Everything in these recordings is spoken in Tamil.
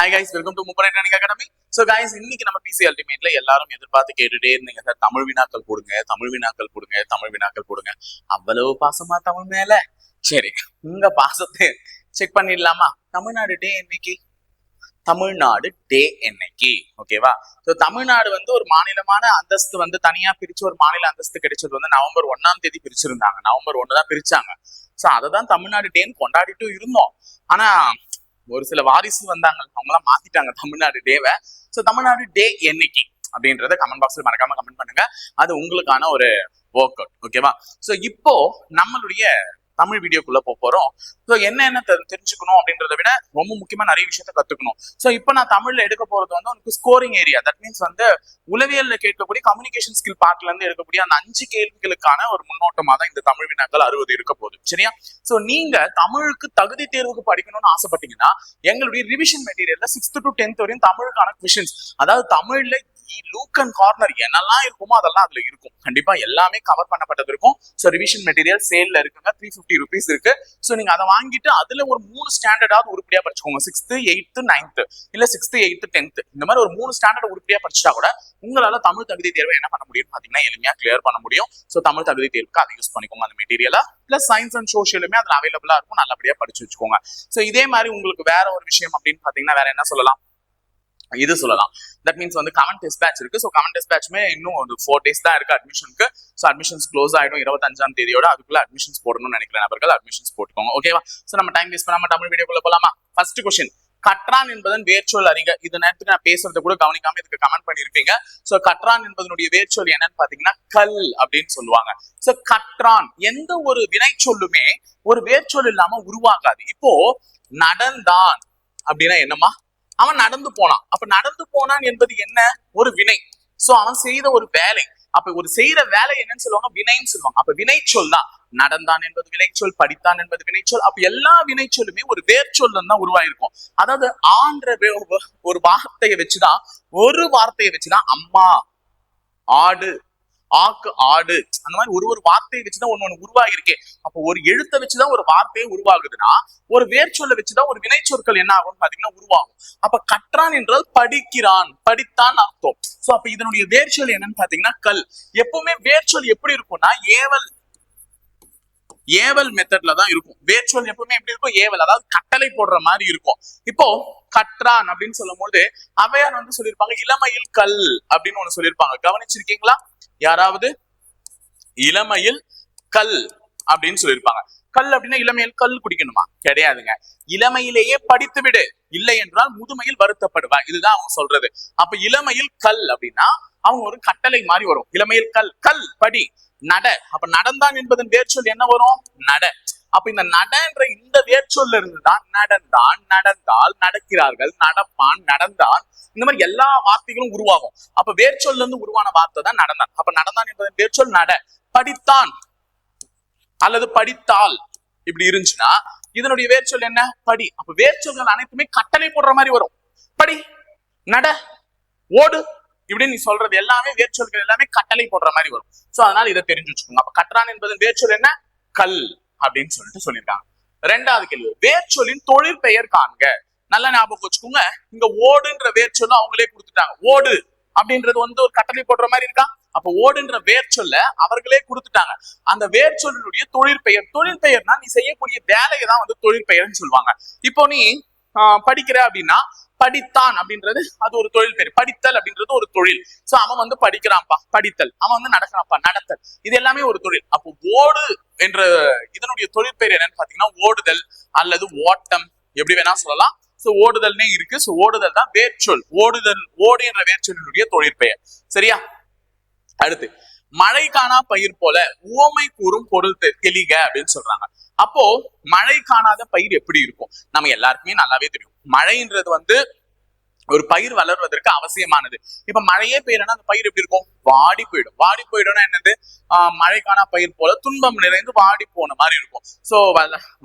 ஹாய் கைஸ், வெல்கம் டு முப்படை ட்ரைனிங் அகாடமி. ஸோ கைஸ், இன்னைக்கு நம்ம பிசி அல்டிமேட்ல எல்லாரும் எதிர்பார்த்து கேட்டுட்டே இருந்தீங்க சார், தமிழ் வினாக்கள் கொடுங்க, தமிழ் வினாக்கள் கொடுங்க, தமிழ் வினாக்கள் கொடுங்க. அவ்வளவு பாசமா தமிழ் மேல? சரி, உங்க பாசத்தை செக் பண்ணிடலாமா? தமிழ்நாடு டே என்னைக்கு? தமிழ்நாடு டே என்னைக்கு? ஓகேவா? ஸோ தமிழ்நாடு வந்து ஒரு மாநிலமான அந்தஸ்து வந்து தனியா பிரிச்சு ஒரு மாநில அந்தஸ்து கிடைச்சது வந்து நவம்பர் 1ஆம் தேதி பிரிச்சிருந்தாங்க. நவம்பர் 1 தான் பிரிச்சாங்க. ஸோ அதை தான் தமிழ்நாடு டேன்னு கொண்டாடிட்டு இருந்தோம். ஆனா ஒரு சில வாரிசு வந்தாங்க, அவங்களாம் மாத்திட்டாங்க தமிழ்நாடு டேவை. ஸோ தமிழ்நாடு டே என்னைக்கு அப்படின்றத கமெண்ட் பாக்ஸ்ல மறக்காம கமெண்ட் பண்ணுங்க. அது உங்களுக்கான ஒரு ஒர்க் அவுட். ஓகேவா? ஸோ இப்போ நம்மளுடைய தமிழ் வீடியோக்குள்ள போறோம். ஸோ என்ன தெரிஞ்சுக்கணும் அப்படின்றத விட ரொம்ப முக்கியமா நிறைய விஷயத்த கத்துக்கணும். ஸோ இப்போ நான் தமிழ்ல எடுக்க போறது வந்து உனக்கு ஸ்கோரிங் ஏரியா. தட் மீன்ஸ் வந்து உளவியல்ல கேட்கக்கூடிய கம்யூனிகேஷன் ஸ்கில் பார்ட்ல இருந்து எடுக்கக்கூடிய அந்த 5 கேள்விகளுக்கான ஒரு முன்னோட்டமா தான் இந்த தமிழ் வினாக்கள் 60 இருக்க போகுது. சரியா? ஸோ நீங்க தமிழுக்கு தகுதி தேர்வுக்கு படிக்கணும்னு ஆசைப்பட்டீங்கன்னா எங்களுடைய ரிவிஷன் மெட்டீரியல்ல 6th to 10th வரையும் தமிழுக்கான கொஷின்ஸ், அதாவது தமிழ்ல லூக் அண்ட் கார்னர் என்னெல்லாம் இருக்குமோ அதெல்லாம் அதுல இருக்கும். கண்டிப்பா எல்லாமே கவர் பண்ணப்பட்டது இருக்கும். ஸோ ரிவிஷன் மெட்டீரியல் சேல்ல இருக்குங்க, 350 rupees இருக்கு. ஸோ நீங்க அதை வாங்கிட்டு அதுல ஒரு 3 ஸ்டாண்டர்டாவது உருப்படியா படிச்சுக்கோங்க. 6th, 8th, 9th இல்ல 6th, 8th, 10th இந்த மாதிரி ஒரு 3 ஸ்டாண்டர்ட் உருப்படியா படிச்சா கூட உங்களால தமிழ் தகுதி தேர்வை என்ன பண்ண முடியும் பாத்தீங்கன்னா எளிமையா கிளியர் பண்ண முடியும். ஸோ தமிழ் தகுதி தேர்வுக்கு அதை யூஸ் பண்ணிக்கோங்க அந்த மெட்டீரியலா. பிளஸ் சயின்ஸ் அண்ட் சோஷியலுமே அதுல அவைலபிளா இருக்கும், நல்லபடியா படிச்சு வச்சுக்கோங்க. ஸோ இதே மாதிரி உங்களுக்கு வேற ஒரு விஷயம் அப்படின்னு பாத்தீங்கன்னா வேற என்ன சொல்லலாம், இது சொல்லலாம். தட் மீன்ஸ் வந்து கமெண்ட் டெஸ்ட் பேட்ச் இருக்கு. ஸோ கமெண்ட் டெஸ்ட் பேட்ச்மே இன்னும் ஒரு 4 days தான் இருக்கு அட்மிஷனுக்கு. ஸோ அட்மிஷன்ஸ் க்ளோஸ் ஆயிடும் 25ஆம் தேதியோட. அதுக்குள்ள அட்மிஷன்ஸ் போடணும்னு நினைக்கிற நபர்கள் அட்மிஷன்ஸ் போட்டுக்கோங்க. ஓகேவா? ஸோ நம்ம டைம் வேஸ்ட் பண்ணாம தமிழ் வீடியோக்குள்ள போலாமா? ஃபர்ஸ்ட் கொஸ்டின், கற்றான் என்பதன் வேர்ச்சொல் அறிக. இது நேரத்துக்கு நான் பேசுறத கூட கவனிக்காம இதுக்கு கமெண்ட் பண்ணிருப்பீங்க. சோ கற்றான் என்பதனுடைய வேர்ச்சொல் என்னன்னு பாத்தீங்கன்னா கல் அப்படின்னு சொல்லுவாங்க. சோ கற்றான் எந்த ஒரு வினைச்சொல்லுமே ஒரு வேர்ச்சொல் இல்லாம உருவாகாது. இப்போ நடந்தான் அப்படின்னா என்னமா? அவன் நடந்து போனான். அப்ப நடந்து போனான் என்பது என்ன? ஒரு வினை. சோ அவன் செய்த ஒரு வேலை. அப்ப ஒரு செய்யற வேலை என்னன்னு சொல்லுவாங்க? வினைன்னு சொல்லுவாங்க. அப்ப வினைச்சொல் தான். நடந்தான் என்பது வினைச்சொல், படித்தான் என்பது வினைச்சொல். அப்ப எல்லா வினைச்சொல்லுமே ஒரு வேர்ச்சொல் தான் உருவாயிருக்கும். அதாவது ஆன்ற ஒரு வார்த்தையை வச்சுதான், ஒரு வார்த்தையை வச்சுதான் அம்மா, ஆடு, ஆக்கு, ஆடு, அந்த மாதிரி ஒரு வார்த்தையை வச்சுதான் ஒண்ணு உருவாகிருக்கே. அப்போ ஒரு எழுத்தை வச்சுதான் ஒரு வார்த்தையை உருவாகுதுன்னா ஒரு வேர்ச்சொல்லை வச்சுதான் ஒரு வினைச்சொற்கள் என்ன ஆகும் பாத்தீங்கன்னா உருவாகும். அப்ப கற்றான் என்றால் படிக்கிறான், படித்தான் அர்த்தம். சோ அப்ப இதனுடைய வேர்ச்சொல் என்னன்னு பாத்தீங்கன்னா கல். எப்பவுமே வேர்ச்சொல் எப்படி இருக்கும்னா ஏவல் மெத்தட்ல தான் இருக்கும். வேர்ச்சொல் எப்பவுமே எப்படி இருக்கும்? ஏவல், அதாவது கட்டளை போடுற மாதிரி இருக்கும். இப்போ கற்றான் அப்படின்னு சொல்லும் போது அவையார் வந்து சொல்லியிருப்பாங்க இளமையில் கல் அப்படின்னு ஒண்ணு சொல்லியிருப்பாங்க. கவனிச்சிருக்கீங்களா யாராவது? இளமையில் கல் அப்படின்னு சொல்லியிருப்பாங்க. கல் அப்படின்னா இளமையில் கல் குடிக்கணுமா? கிடையாதுங்க. இளமையிலேயே படித்து விடு, இல்லை என்றால் முதுமையில் வருத்தப்படுவா, இதுதான் அவங்க சொல்றது. அப்ப இளமையில் கல் அப்படின்னா அவங்க ஒரு கட்டளை மாதிரி வரும். இளமையில் கல், கல் படி, நட. அப்ப நடந்தான் என்பதன் வேர்ச்சொல் என்ன வரும்? நட. அப்ப இந்த நடன்ற இந்த வேர்ச்சொல்ல இருந்துதான் நடந்தான், நடந்தால், நடக்கிறார்கள், நடப்பான், நடந்தான், இந்த மாதிரி எல்லா வார்த்தைகளும் உருவாகும். அப்ப வேர்ச்சொல்ல இருந்து உருவான வார்த்தை தான் நடந்தான். அப்ப நடந்தான் என்பதன் வேர்ச்சொல் நட. படித்தான் அல்லது படித்தால் இப்படி இருந்துச்சுன்னா இதனுடைய வேர்ச்சொல் என்ன? படி. அப்ப வேர்ச்சொல்கள் அனைத்துமே கட்டளை போடுற மாதிரி வரும். படி, நட, ஓடு, இப்படின்னு நீ சொல்றது எல்லாமே வேர்ச்சொல்கள் எல்லாமே கட்டளை போடுற மாதிரி வரும். சோ அதனால இதை தெரிஞ்சு வச்சுக்கோங்க. அப்ப கற்றான் என்பதன் வேர்ச்சொல் என்ன? கல் அப்படின்னு சொல்லிட்டு சொல்லியிருக்காங்க. 2வது கேள்வி, வேர்ச்சொல்லின் தொழிற்பெயர் காண்க. நல்லா ஞாபகம் வச்சுக்கோங்க. இங்க ஓடுன்ற வேர்ச்சொல்ல அவங்களே கொடுத்துட்டாங்க. ஓடு அப்படின்றது வந்து ஒரு கட்டளை போடுற மாதிரி இருக்கா? அப்ப ஓடுன்ற வேர்ச்சொல்ல அவர்களே கொடுத்துட்டாங்க. அந்த வேர்ச்சொல்லுடைய தொழிற்பெயர், தொழிற்பெயர்னா நீ செய்யக்கூடிய வேலையை தான் வந்து தொழிற்பெயர்னு சொல்லுவாங்க. இப்போ நீ படிக்கிற அப்படின்னா படித்தான் அப்படின்றது அது ஒரு தொழில் பெயர். படித்தல் அப்படின்றது ஒரு தொழில். சோ அவன் வந்து படிக்கிறான்ப்பா, படித்தல். அவன் வந்து நடக்கிறான்ப்பா, நடத்தல். இது எல்லாமே ஒரு தொழில். அப்போ ஓடு என்ற இதனுடைய தொழிற்பெயர் என்னன்னு பாத்தீங்கன்னா ஓடுதல் அல்லது ஓட்டம், எப்படி வேணா சொல்லலாம். சோ ஓடுதல்னே இருக்கு. சோ ஓடுதல் தான் வேர்ச்சொல். ஓடுதல், ஓடு என்ற வேர்ச்சொல்லுடைய தொழிற்பெயர். சரியா? அடுத்து, மழை காணா பயிர் போல உவமை கூறும் பொருள் தெளிக அப்படின்னு சொல்றாங்க. அப்போ மழை காணாத பயிர் எப்படி இருக்கும்? நம்ம எல்லாருக்குமே நல்லாவே தெரியும். மழைன்றது வந்து ஒரு பயிர் வளர்வதற்கு அவசியமானது. இப்ப மழையே பெய்யலன்னா அந்த பயிர் எப்படி இருக்கும்? வாடி போயிடும். வாடி போயிடும்னா என்னது? மழைக்கான பயிர் போல துன்பம் நிறைந்து வாடி போன மாதிரி இருக்கும். சோ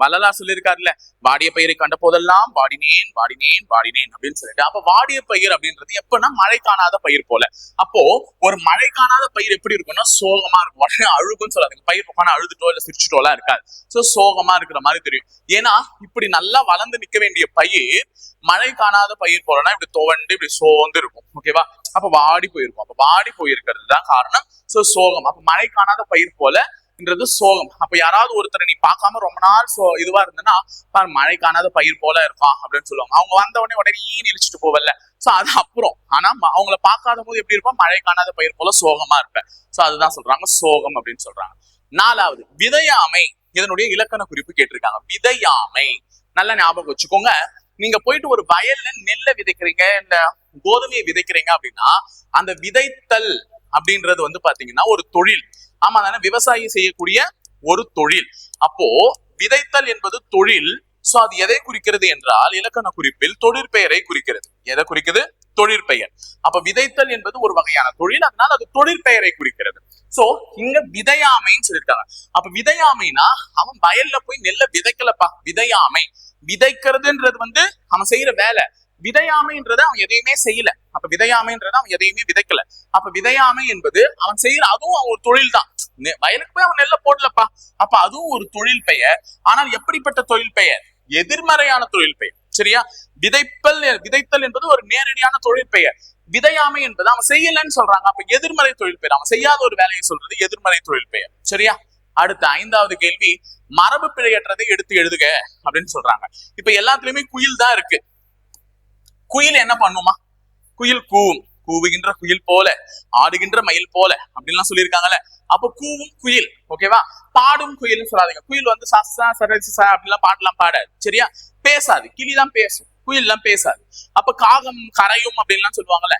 வள்ளலார் சொல்லியிருக்காருல்ல, வாடிய பயிரை கண்ட போதெல்லாம் வாடினேன் வாடினேன் வாடினேன் அப்படின்னு சொல்லிட்டு. அப்ப வாடிய பயிர் அப்படின்றது எப்பன்னா மழை காணாத பயிர் போல. அப்போ ஒரு மழை காணாத பயிர் எப்படி இருக்கும்னா சோகமா இருக்கும். உடனே அழுகுன்னு சொல்லாதுங்க. பயிர் உட்காந்து அழுதுட்டோ இல்ல சிரிச்சுட்டோலாம் இருக்காது. சோ சோகமா இருக்கிற மாதிரி தெரியும். ஏன்னா இப்படி நல்லா வளர்ந்து நிக்க வேண்டிய பயிர் மழை காணாத பயிர் போலனா இப்படி துவண்டு இப்படி சோர்ந்து இருக்கும். ஓகேவா? அப்ப வாடி போயிருக்கும். அப்ப வாடி போயிருக்கிறது தான் காரணம். சோ சோகம். அப்ப மழை காணாத பயிர் போலன்றது சோகம். அப்ப யாராவது ஒருத்தரை நீ பார்க்காம ரொம்ப நாள் இதுவா இருந்ததுன்னா மழை காணாத பயிர் போல இருக்கான் அப்படின்னு சொல்லுவாங்க. அவங்க வந்த உடனே இழிச்சிட்டு போவல. சோ அது அப்புறம். ஆனா அவங்கள பார்க்காத போது எப்படி இருப்பா? மழை காணாத பயிர் போல சோகமா இருப்பேன். சோ அதுதான் சொல்றாங்க சோகம் அப்படின்னு சொல்றாங்க. 4வது விதையாமை. இதனுடைய இலக்கண குறிப்பு கேட்டிருக்காங்க. விதையாமை நல்ல ஞாபகம் வச்சுக்கோங்க. நீங்க போயிட்டு ஒரு வயல்ல நெல்லை விதைக்கிறீங்க, இந்த கோதுமையை விதைக்கிறீங்க அப்படின்னா அந்த விதைத்தல் அப்படின்றது வந்து பாத்தீங்கன்னா ஒரு தொழில். ஆமா தானே? விவசாயி செய்யக்கூடிய ஒரு தொழில். அப்போ விதைத்தல் என்பது தொழில். சோ அது எதை குறிக்கிறது என்றால் இலக்கண குறிப்பில் தொழிற்பெயரை குறிக்கிறது. எதை குறிக்குது? தொழிற்பெயர். அப்ப விதைத்தல் என்பது ஒரு வகையான தொழில், அதனால அது தொழிற்பெயரை குறிக்கிறது. சோ இங்க விதையாமைன்னு சொல்லியிருக்காங்க. அப்ப விதையாமைனா அவன் வயல்ல போய் நெல்ல விதைக்கலப்பா. விதையாமை விதைக்கிறதுன்றது வந்து அவன் செய்யற வேலை. விதையாமைன்றது அவன் எதையுமே செய்யல. அப்ப விதையாமைன்றது அவன் எதையுமே விதைக்கல. அப்ப விதையாமை என்பது அவன் செய்யற அதுவும் ஒரு தொழில் தான். வயலுக்கு போய் அவன் நெல்ல போடலப்பா. அப்ப அதுவும் ஒரு தொழில் பெயர். ஆனால் எப்படிப்பட்ட தொழில் பெயர்? எதிர்மறையான தொழில் பெயர். சரியா? விதைத்தல் என்பது ஒரு நேரடியான தொழில் பெயர். விதையாமை என்பது அவன் செய்யலன்னு சொல்றாங்க. அப்ப எதிர்மறை தொழில் பெயர். அவன் செய்யாத ஒரு வேலையை சொல்றது எதிர்மறை தொழில் பெயர். சரியா? அடுத்த 5வது கேள்வி, மரபு பிழையற்றதை எடுத்து எழுதுக அப்படின்னு சொல்றாங்க. இப்ப எல்லாத்துலயுமே குயில் தான் இருக்கு. குயில் என்ன பண்ணுமா? குயில் கூவும். கூவுகின்ற குயில் போல, ஆடுகின்ற மயில் போல அப்படின்லாம் சொல்லியிருக்காங்கல்ல. அப்ப கூவும் குயில். ஓகேவா? பாடும் குயில்னு சொல்லாதீங்க. குயில் வந்து சசா சரசா அப்படிலாம் பாடலாம் பாடாது. சரியா? பேசாது. கிளிதான் பேசும், குயில் எல்லாம் பேசாது. அப்ப காகம் கரையும் அப்படின்லாம் சொல்லுவாங்கல்ல,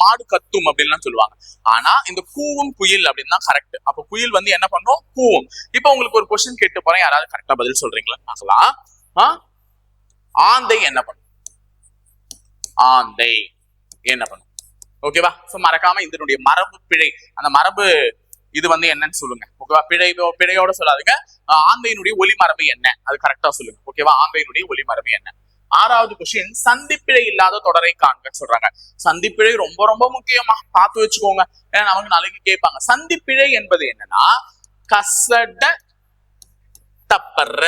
மாடு கத்தும் அப்படின்லாம் சொல்லுவாங்க. ஆனா இந்த கூவும் குயில் அப்படின்னு தான் கரெக்ட். அப்ப குயில் வந்து என்ன பண்ணும்? கூவும். இப்ப உங்களுக்கு ஒரு கொஸ்டின் கேட்டு போறேன், யாராவது கரெக்டா பதில் சொல்றீங்களா பார்க்கலாம். ஆந்தை என்ன பண்ணும்? ஆந்தை என்ன பண்ணும்? ஓகேவா? சோ மறக்காம இதனுடைய மரபு பிழை, அந்த மரபு இது வந்து என்னன்னு சொல்லுங்க. ஓகேவா? பிழையோட சொல்லாதுங்க. ஆந்தையினுடைய ஒலி மரபு என்ன, அது கரெக்டா சொல்லுங்க. ஓகேவா? ஆந்தையினுடைய ஒலி மரபு என்ன? 6வது கொஸ்டின், சந்திப்பிழை இல்லாத தொடரை காண்கன்னு சொல்றாங்க. சந்திப்பிழை ரொம்ப ரொம்ப முக்கியமா பார்த்து வச்சுக்கோங்க. ஏன்னா நமக்கு நாளைக்கு கேட்பாங்க. சந்திப்பிழை என்பது என்னன்னா கசட தப்பற.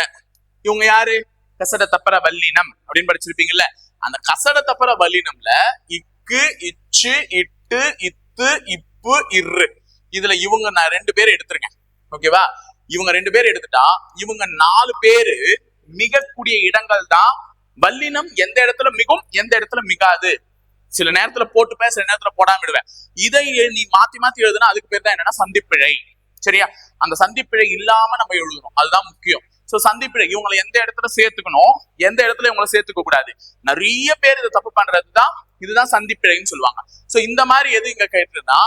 இவங்க யாரு? கசட தப்பற வல்லினம் அப்படின்னு படிச்சிருப்பீங்கல்ல. அந்த கசட தப்பற வல்லினம்ல இக்கு, இச்சு, இட்டு, இத்து, இப்பு, இரு, இதுல இவங்க நான் 2 பேர் எடுத்துருங்க. ஓகேவா? இவங்க 2 பேர் எடுத்துட்டா இவங்க 4 பேரு மிகக்கூடிய இடங்கள் தான் வல்லினம். எந்த இடத்துல மிகும், எந்த இடத்துல மிகாது. சில நேரத்துல போட்டுப்பேன், சில நேரத்துல போடாம விடுவேன். இதை நீ மாத்தி மாத்தி எழுதுனா அதுக்கு பேர் தான் என்னன்னா சந்திப்பிழை. சரியா? அந்த சந்திப்பிழை இல்லாம நம்ம எழுதணும், அதுதான் முக்கியம். சோ சந்திப்பிழை இவங்களை எந்த இடத்துல சேர்த்துக்கணும், எந்த இடத்துல இவங்களை சேர்த்துக்க கூடாது. நிறைய பேர் இதை தப்பு பண்றதுதான் இதுதான் சந்திப்பிழைன்னு சொல்லுவாங்க. சோ இந்த மாதிரி எது இங்க கேட்டுனா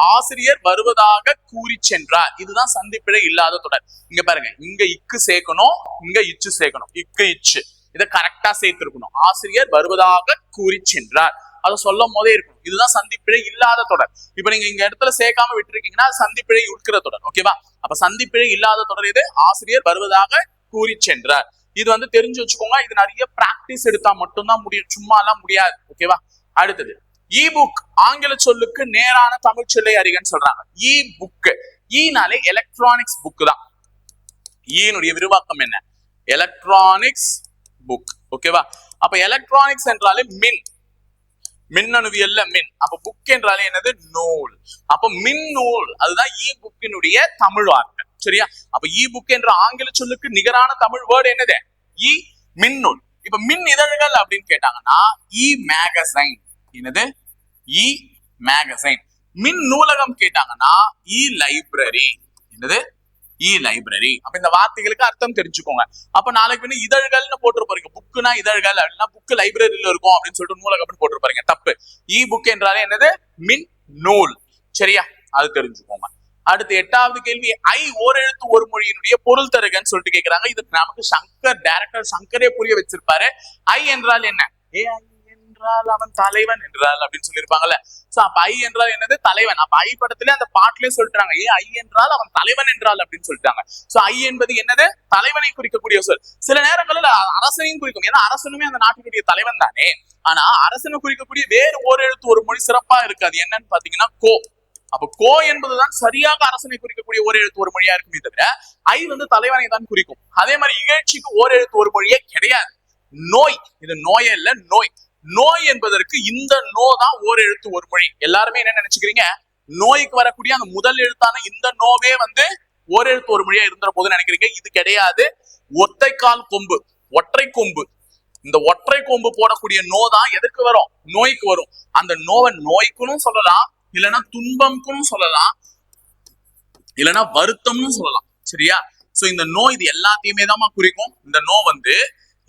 ஆசிரியர் வருவதாக கூறி சென்றார், இதுதான் சந்திப்பிழை இல்லாத தொடர். இங்க பாருங்க, இங்க இக்கு சேர்க்கணும், இங்க இச்சு சேர்க்கணும். இக்கு இச்சு இதை கரெக்டா சேர்த்திருக்கணும். ஆசிரியர் வருவதாக கூறி சென்றார், அதை சொல்லும் போதே இருக்கணும். இதுதான் சந்திப்பிழை இல்லாத தொடர். இப்ப நீங்க இங்க இடத்துல சேர்க்காம விட்டுருக்கீங்கன்னா சந்திப்பிழை இருக்கிற தொடர். ஓகேவா? அப்ப சந்திப்பிழை இல்லாத தொடர் இது. ஆசிரியர் வருவதாக கூறி சென்றார். இது வந்து தெரிஞ்சு வச்சுக்கோங்க. இது நிறைய பிராக்டிஸ் எடுத்தா மட்டும்தான் முடியும், சும்மா எல்லாம் முடியாது. ஓகேவா? அடுத்தது இ புக். ஆங்கில சொல்லுக்கு நேரான தமிழ் சொல்லை அறிகன்னு சொல்றாங்க. E book. ஈனாலே எலக்ட்ரானிக்ஸ் புக் தான். ஈனுடைய விரிவாக்கம் என்ன? Electronics book. ஓகேவா? அப்ப எலக்ட்ரானிக்ஸ் என்றாலே மின், மின்னணுவியல்ல மின். அப்ப புக் என்றாலே என்னது? நூல். அப்ப மின் நூல், அதுதான் இ புக்கினுடைய தமிழ் வார்த்தை. சரியா? அப்ப இ புக் என்ற ஆங்கில சொல்லுக்கு நிகரான தமிழ் வேர்டு என்னது? இ மின்னூல். இப்ப மின் இதழ்கள் அப்படின்னு கேட்டாங்கன்னா இ மேகசைன். என்னது? இ மேகசைன். மின் நூலகம் கேட்டாங்கன்னா இ லைப்ரரி. என்னது? இ லைப்ரரி. அப்ப இந்த வார்த்தைகளுக்கு அர்த்தம் தெரிஞ்சுக்கோங்க. அப்ப நாளைக்கு வந்து இதழ்கள்னு போட்டிருப்பாருங்க. புக்குனா இதழ்கள் அப்படின்னா புக்கு லைப்ரரியில இருக்கும் அப்படின்னு சொல்லிட்டு நூலகம் போட்டிருப்பாருங்க. தப்பு. இ புக் என்றாலே என்னது? மின் நூல். சரியா? அது தெரிஞ்சுக்கோங்க. அடுத்து 8வது கேள்வி, ஐ ஓரெழுத்து ஒரு மொழியினுடைய பொருள் தருகன்னு சொல்லிட்டு கேட்கிறாங்க. இதுக்கு நமக்கு டைரக்டர் சங்கரே புரிய வச்சிருப்பாரு. ஐ என்றால் என்ன? ஏ ஐ என்ற என்றால் அவன் தலைவன் என்றால் அப்படின்னு சொல்லியிருப்பாங்கல்ல. சோ அப்ப ஐ என்றால் என்னது? தலைவன். அப்ப ஐ படத்துல அந்த பாட்டிலே சொல்லிட்டாங்க, ஐ என்றால் அவன் தலைவன் என்றால் அப்படின்னு சொல்லிட்டாங்க. சோ ஐ என்பது என்னது? தலைவனை குறிக்கக்கூடிய சொல். சில நேரங்களில் அரசனையும் குறிக்கும், ஏன்னா அரசனுமே அந்த நாட்டினுடைய தலைவன் தானே. ஆனா அரசனை குறிக்கக்கூடிய வேறு ஒரு எழுத்து ஒரு மொழி சிறப்பா இருக்கு. அது என்னன்னு பாத்தீங்கன்னா கோ. அப்ப கோ என்பதுதான் சரியாக அரசனை குறிக்கக்கூடிய ஒரு எழுத்து ஒரு மொழியா இருக்குமே தவிர ஐ வந்து தலைவனை தான் குறிக்கும். அதே மாதிரி இகழ்ச்சிக்கு ஓர் எழுத்து ஒரு மொழியே கிடையாது. நோய், இது நோயே இல்ல, நோய். நோய் என்பதற்கு இந்த நோ தான் ஓர் எழுத்து ஒரு மொழி. எல்லாருமே என்ன நினைச்சுக்கிறீங்க, நோய்க்கு வரக்கூடிய அந்த முதல் எழுத்தான இந்த நோவே வந்து ஓர் எழுத்து ஒரு மொழியா இருந்த போது நினைக்கிறீங்க. இது கிடையாது. ஒத்தைக்கால் கொம்பு, ஒற்றை கொம்பு, இந்த ஒற்றை கொம்பு போடக்கூடிய நோ தான் எதுக்கு வரும்? நோய்க்கு வரும். அந்த நோவை நோய்க்குன்னு சொல்லலாம், இல்லைன்னா துன்பம்னு சொல்லலாம், இல்லைன்னா வருத்தம்னு சொல்லலாம். சரியா? சோ இந்த நோ இது எல்லாத்தையுமே தான் குறிக்கும். இந்த நோ வந்து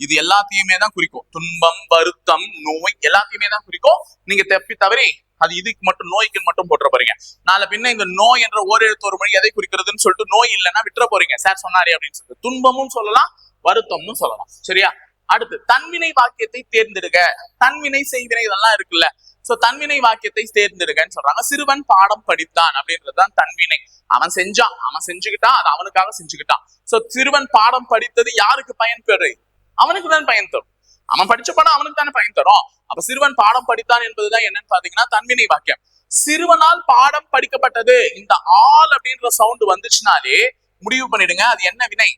இது எல்லாத்தையுமே தான் குறிக்கும். துன்பம், வருத்தம், நோய் எல்லாத்தையுமே தான் குறிக்கும். நீங்க தவறி அது இதுக்கு மட்டும் நோய்க்கு மட்டும் போட்டுற போறீங்க. நாளை பின்ன இந்த நோய் என்ற ஓர் எழுத்து ஒரு மொழி எதை குறிக்கிறதுன்னு சொல்லிட்டு நோய் இல்லைன்னா விட்டுற போறீங்க. சார் சொன்னாரே அப்படின்னு சொல்லிட்டு துன்பமும் சொல்லலாம், வருத்தம்னு சொல்லலாம். சரியா? அடுத்து தன்வினை வாக்கியத்தை தேர்ந்தெடுக்க. தன்வினை, செய்வினை இதெல்லாம் இருக்குல்ல. சோ தன்வினை வாக்கியத்தை தேர்ந்தெடுக்கன்னு சொல்றாங்க. சிறுவன் பாடம் படித்தான் அப்படின்றதுதான் தன்வினை. அவன் செஞ்சான், அவன் செஞ்சுக்கிட்டான், அது அவனுக்காக செஞ்சுக்கிட்டான். சோ சிறுவன் பாடம் படித்தது யாருக்கு பயன் பெறு? அவனுக்கு தான் பயன் தரும். அவன் படிச்ச பாடம் அவனுக்கு தானே பயன் தரும். அப்ப சிறுவன் பாடம் படித்தான் என்பதுதான் என்னன்னு பாத்தீங்கன்னா தன்வினை வாக்கியம். சிறுவனால் பாடம் படிக்கப்பட்டது. இந்த ஆல் அப்படின்ற சவுண்ட் வந்துச்சுனாலே முடிவு பண்ணிடுங்க அது என்ன வினை?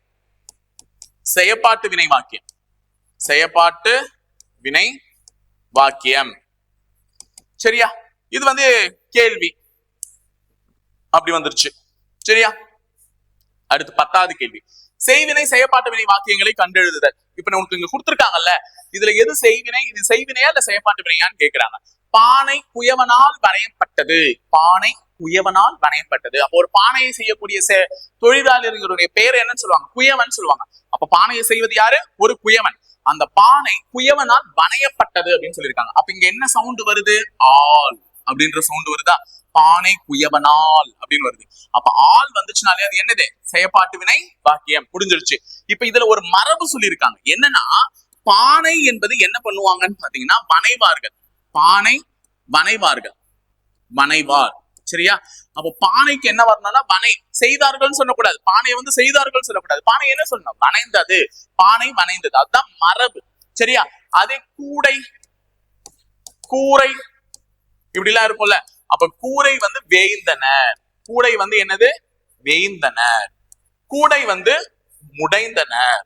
செயப்பாட்டு வினை வாக்கியம். செயப்பாட்டு வினை வாக்கியம். சரியா? இது வந்து கேள்வி அப்படி வந்துருச்சு. சரியா? அடுத்து 10வது கேள்வி. செய்வினை, செயப்பாட்டு வினை வாக்கியங்களை கண்டெழுதுதல். இப்ப நமக்கு இங்க கொடுத்திருக்காங்கல்ல, இதுல எது செய்வினை, இது செய்வினையா இல்ல செயப்பாட்டு வினையான்னு கேக்குறாங்க. பானை குயவனால் வரையப்பட்டது. பானை குயவனால் வரையப்பட்டது. அப்போ ஒரு பானையை செய்யக்கூடிய தொழிலாளர்களுடைய பேர் என்னன்னு சொல்லுவாங்க? குயவன் சொல்லுவாங்க. அப்ப பானையை செய்வது யாரு? ஒரு குயவன். அந்த பானை குயவனால் வரையப்பட்டது அப்படின்னு சொல்லியிருக்காங்க. அப்ப இங்க என்ன சவுண்ட் வருது? ஆல் அப்படின்ற சவுண்ட் வருதா? பானை குயவனால் அப்படின்னு வருது. அப்ப ஆள் வந்துச்சுனாலே அது என்னது? செயப்பாட்டு வினை வாக்கியம். முடிஞ்சிருச்சு. இப்ப இதுல ஒரு மரபு சொல்லியிருக்காங்க. என்னன்னா பானை என்பது என்ன பண்ணுவாங்கன்னு பாத்தீங்கன்னா வனைவார்கள். பானை வனைவார்கள், வனைவார். சரியா? அப்போ பானைக்கு என்ன வரணும்னா வனை செய்தார்கள் சொல்லக்கூடாது. பானையை வந்து செய்தார்கள் சொல்லக்கூடாது. பானை என்ன சொல்லணும்? வனைந்தது. பானை வனைந்தது. அதுதான் மரபு. சரியா? அதே கூடை, கூரை இப்படி எல்லாம் இருக்கும்ல. அப்ப கூரை வந்து வேய்ந்தனர். கூடை வந்து என்னது? வேய்ந்தனர். கூடை வந்து முடைந்தனர்.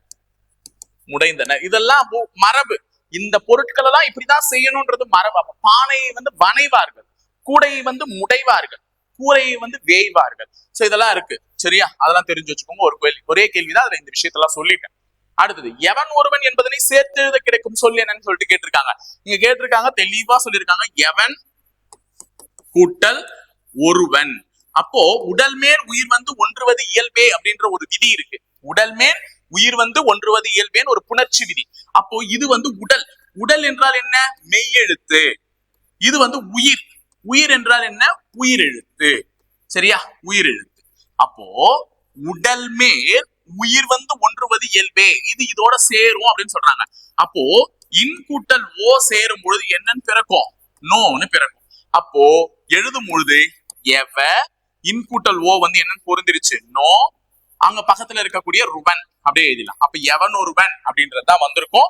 முடைந்தனர். இதெல்லாம் மரபு. இந்த பொருட்கள் எல்லாம் இப்படிதான் செய்யணும்ன்றது மரபு. அப்ப பானையை வந்து வனைவார்கள், கூடையை வந்து முடைவார்கள், கூரையை வந்து வேய்வார்கள். சோ இதெல்லாம் இருக்கு. சரியா? அதெல்லாம் தெரிஞ்சு வச்சுக்கோங்க. ஒரு கேள்வி, ஒரே கேள்விதான். அதுல இந்த விஷயத்தெல்லாம் சொல்லிட்டேன். அடுத்தது எவன் ஒருவன் என்பதனை சேர்த்து எழுத கிடைக்கும் சொல் என்னன்னு சொல்லிட்டு கேட்டிருக்காங்க. நீங்க கேட்டிருக்காங்க, தெளிவா சொல்லியிருக்காங்க. எவன் கூட்டல் ஒருவன். அப்போ உடல் மேல் உயிர் வந்து ஒன்றுவது இயல்பே அப்படின்ற ஒரு விதி இருக்கு. உடல் மேல் உயிர் வந்து ஒன்றுவது இயல்பேன்னு ஒரு புணர்ச்சி விதி. அப்போ இது வந்து உடல். உடல் என்றால் என்ன? மெய்யெழுத்து. இது வந்து உயிர். உயிர் என்றால் என்ன? உயிரெழுத்து. சரியா? உயிரெழுத்து. அப்போ உடல் மேல் உயிர் வந்து ஒன்றுவது இயல்பே, இது இதோட சேரும் அப்படின்னு சொல்றாங்க. அப்போ இன் கூட்டல் ஓ சேரும் பொழுது என்னன்னு பிறக்கும்? நோன்னு பிறக்கும். அப்போ எழுதும் பொழுது எவ இன் கூட்டல் ஓ வந்து என்னன்னு பொருந்திருச்சு? நோ. அங்க பக்கத்துல இருக்கக்கூடிய ருவன் அப்படியே எழுதிடலாம். அப்ப எவன் ஒருவன் அப்படின்றதுதான் வந்திருக்கும்.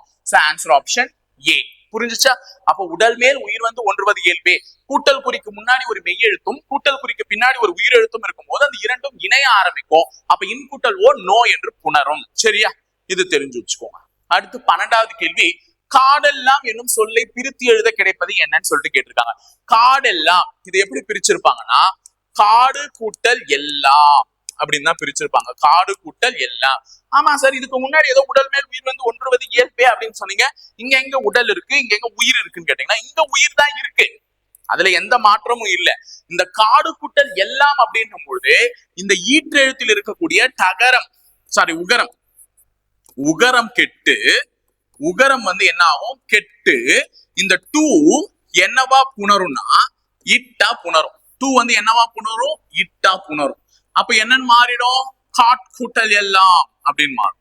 Answer option A. புரிஞ்சுச்சா? அப்ப உடல் மேல் உயிர் வந்து ஒன்றுவது இயல்பே. கூட்டல் குறிக்கு முன்னாடி ஒரு மெய்யெழுத்தும் கூட்டல் குறிக்கு பின்னாடி ஒரு உயிரெழுத்தும் இருக்கும் போது அந்த இரண்டும் இணைய ஆரம்பிக்கும். அப்ப இன் கூட்டல் ஓ நோ என்று புணரும். சரியா? இது தெரிஞ்சு வச்சுக்கோங்க. அடுத்து 12வது கேள்வி. காடெல்லாம் என்னும் சொல்லை பிரித்து எழுத கிடைப்பது என்னன்னு சொல்லிட்டு கேட்டிருக்காங்க. காடெல்லாம் இது எப்படி பிரிச்சிருப்பாங்கன்னா காடு கூட்டல் எல்லாம் அப்படின்னு தான் பிரிச்சிருப்பாங்க. காடு கூட்டல் எல்லாம். ஆமா சார், இதுக்கு முன்னாடி ஏதோ உடல் மேல் உயிர் வந்து ஒன்றுவது இயல்பே அப்படின்னு சொன்னீங்க. இங்க எங்க உடல் இருக்கு, இங்க எங்க உயிர் இருக்குன்னு கேட்டீங்கன்னா இங்க உயிர் தான் இருக்கு. அதுல எந்த மாற்றமும் இல்ல. இந்த காடு கூட்டல் எல்லாம் அப்படின்னும் பொழுது இந்த ஈற்றெழுத்தில் இருக்கக்கூடிய தகரம் உகரம், உகரம் கெட்டு, உகரம் வந்து என்ன ஆகும்? கெட்டு இந்த டூ என்னவா புணரும்னா இட்டா புணரும். டூ வந்து என்னவா புணரும்? இட்டா புணரும். அப்ப என்னன்னு மாறிடும்? காட் கூட்டல் எல்லாம் அப்படின்னு மாறும்.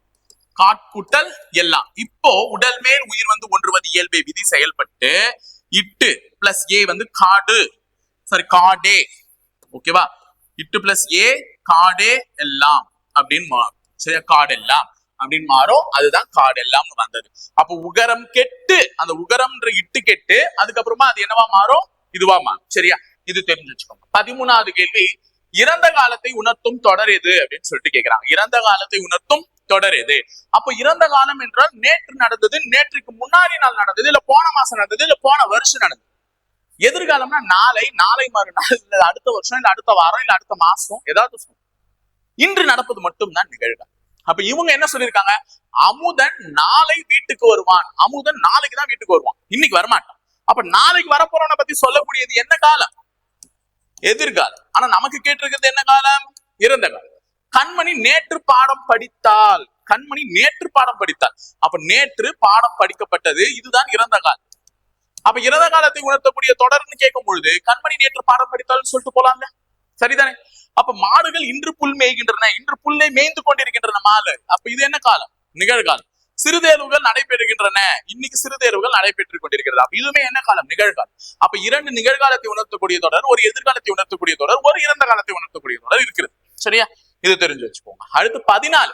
காட்கூட்டல் எல்லாம். இப்போ உடல் மேல் உயிர் வந்து ஒன்றுவது இயல்பே விதி செயல்பட்டு இட்டு பிளஸ் ஏ வந்து காடு, சாரி காடே, ஓகேவா? இட்டு பிளஸ் ஏ காடே எல்லாம் அப்படின்னு மாறும். சரியா? காடெல்லாம் அப்படின்னு மாறும். அதுதான் காடெல்லாம் வந்தது. அப்போ உகரம் கெட்டு, அந்த உகரம்ன்ற இட்டு கெட்டு அதுக்கப்புறமா அது என்னவா மாறும்? இதுவா மாறும். சரியா? இது தெரிஞ்சு வச்சுக்கோங்க. 13வது கேள்வி, இறந்த காலத்தை உணர்த்தும் தொடர் எது அப்படின்னு சொல்லிட்டு கேக்குறாங்க. இறந்த காலத்தை உணர்த்தும் தொடர் எது? அப்போ இறந்த காலம் என்றால் நேற்று நடந்தது, நேற்றுக்கு முன்னாடி நாள் நடந்தது, இல்ல போன மாசம் நடந்தது, இல்ல போன வருஷம் நடந்தது. எதிர்காலம்னா நாளை, நாளை மறுநாள், இல்ல அடுத்த வருஷம், இல்ல அடுத்த வாரம், இல்ல அடுத்த மாசம், ஏதாவது சொல்லும். இன்று நடப்பது மட்டும் தான் நிகழ்காலம். அப்ப இவங்க என்ன சொல்லியிருக்காங்க? அமுதன் நாளை வீட்டுக்கு வருவான். அமுதன் நாளைக்கு தான் வீட்டுக்கு வருவான், இன்னைக்கு வரமாட்டான். அப்ப நாளைக்கு வரப்போறவனை பத்தி சொல்லக்கூடியது என்ன காலம்? எதிர்காலம். ஆனா நமக்கு கேட்டிருக்கிறது என்ன காலம்? இறந்த காலம். கண்மணி நேற்று பாடம் படித்தால், கண்மணி நேற்று பாடம் படித்தால், அப்ப நேற்று பாடம் படிக்கப்பட்டது, இதுதான் இறந்த காலம். அப்ப இறந்த காலத்தை உணர்த்தக்கூடிய தொடர்னு கேட்கும் பொழுது கண்மணி நேற்று பாடம் படித்தால் சொல்லிட்டு போலாங்க, சரிதானே? அப்ப மாடுகள் இன்று புல் மேய்கின்றன, இன்று புல்லை மேய்ந்து கொண்டிருக்கின்றன மாடு. அப்ப இது என்ன காலம்? நிகழ்காலம். சிறுதேர்வுகள் நடைபெறுகின்றன, இன்னைக்கு சிறுதேர்வுகள் நடைபெற்றுக் கொண்டிருக்கிறது. அப்ப இதுவுமே என்ன காலம்? நிகழ்காலம். அப்ப இரண்டு நிகழ்காலத்தை உணர்த்தக்கூடிய தொடர், ஒரு எதிர்காலத்தை உணர்த்தக்கூடிய தொடர், ஒரு இறந்த காலத்தை உணர்த்தக்கூடிய தொடர் இருக்கிறது. சரியா? இது தெரிஞ்சு வச்சுக்கோங்க. அடுத்து 14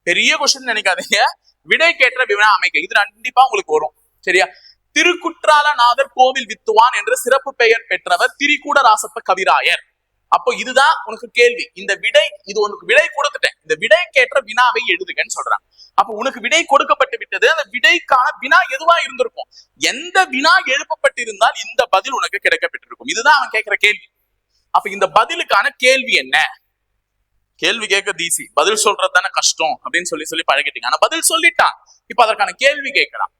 பெரிய கொஸ்டின் நினைக்காதீங்க, விடைக்கேற்ற வினா அமைக்க. இது கண்டிப்பா உங்களுக்கு வரும். சரியா? திருக்குற்றாலநாதர் கோவில் வித்துவான் என்ற சிறப்பு பெயர் பெற்றவர் திரிகூட ராசப்ப கவிராயர். அப்போ இதுதான் உனக்கு கேள்வி. இந்த விடை, இது உனக்கு விடை கொடுத்துட்டேன், இந்த விடைக்கேற்ற வினாவை எழுதுகன்னு சொல்றாங்க. அப்ப உனக்கு விடை கொடுக்கப்பட்டு விட்டது. அந்த விடைக்கான வினா எதுவா இருந்திருக்கும்? எந்த வினா எழுப்பப்பட்டிருந்தால் இந்த பதில் உனக்கு கிடைக்கப்பட்டிருக்கும். இதுதான் அவன் கேட்கிற கேள்வி. அப்ப இந்த பதிலுக்கான கேள்வி என்ன? கேள்வி கேட்க தீசி, பதில் சொல்றது தானே கஷ்டம் அப்படின்னு சொல்லி பழகிட்டீங்க. ஆனா பதில் சொல்லிட்டான், இப்ப அதற்கான கேள்வி கேட்கிறான்.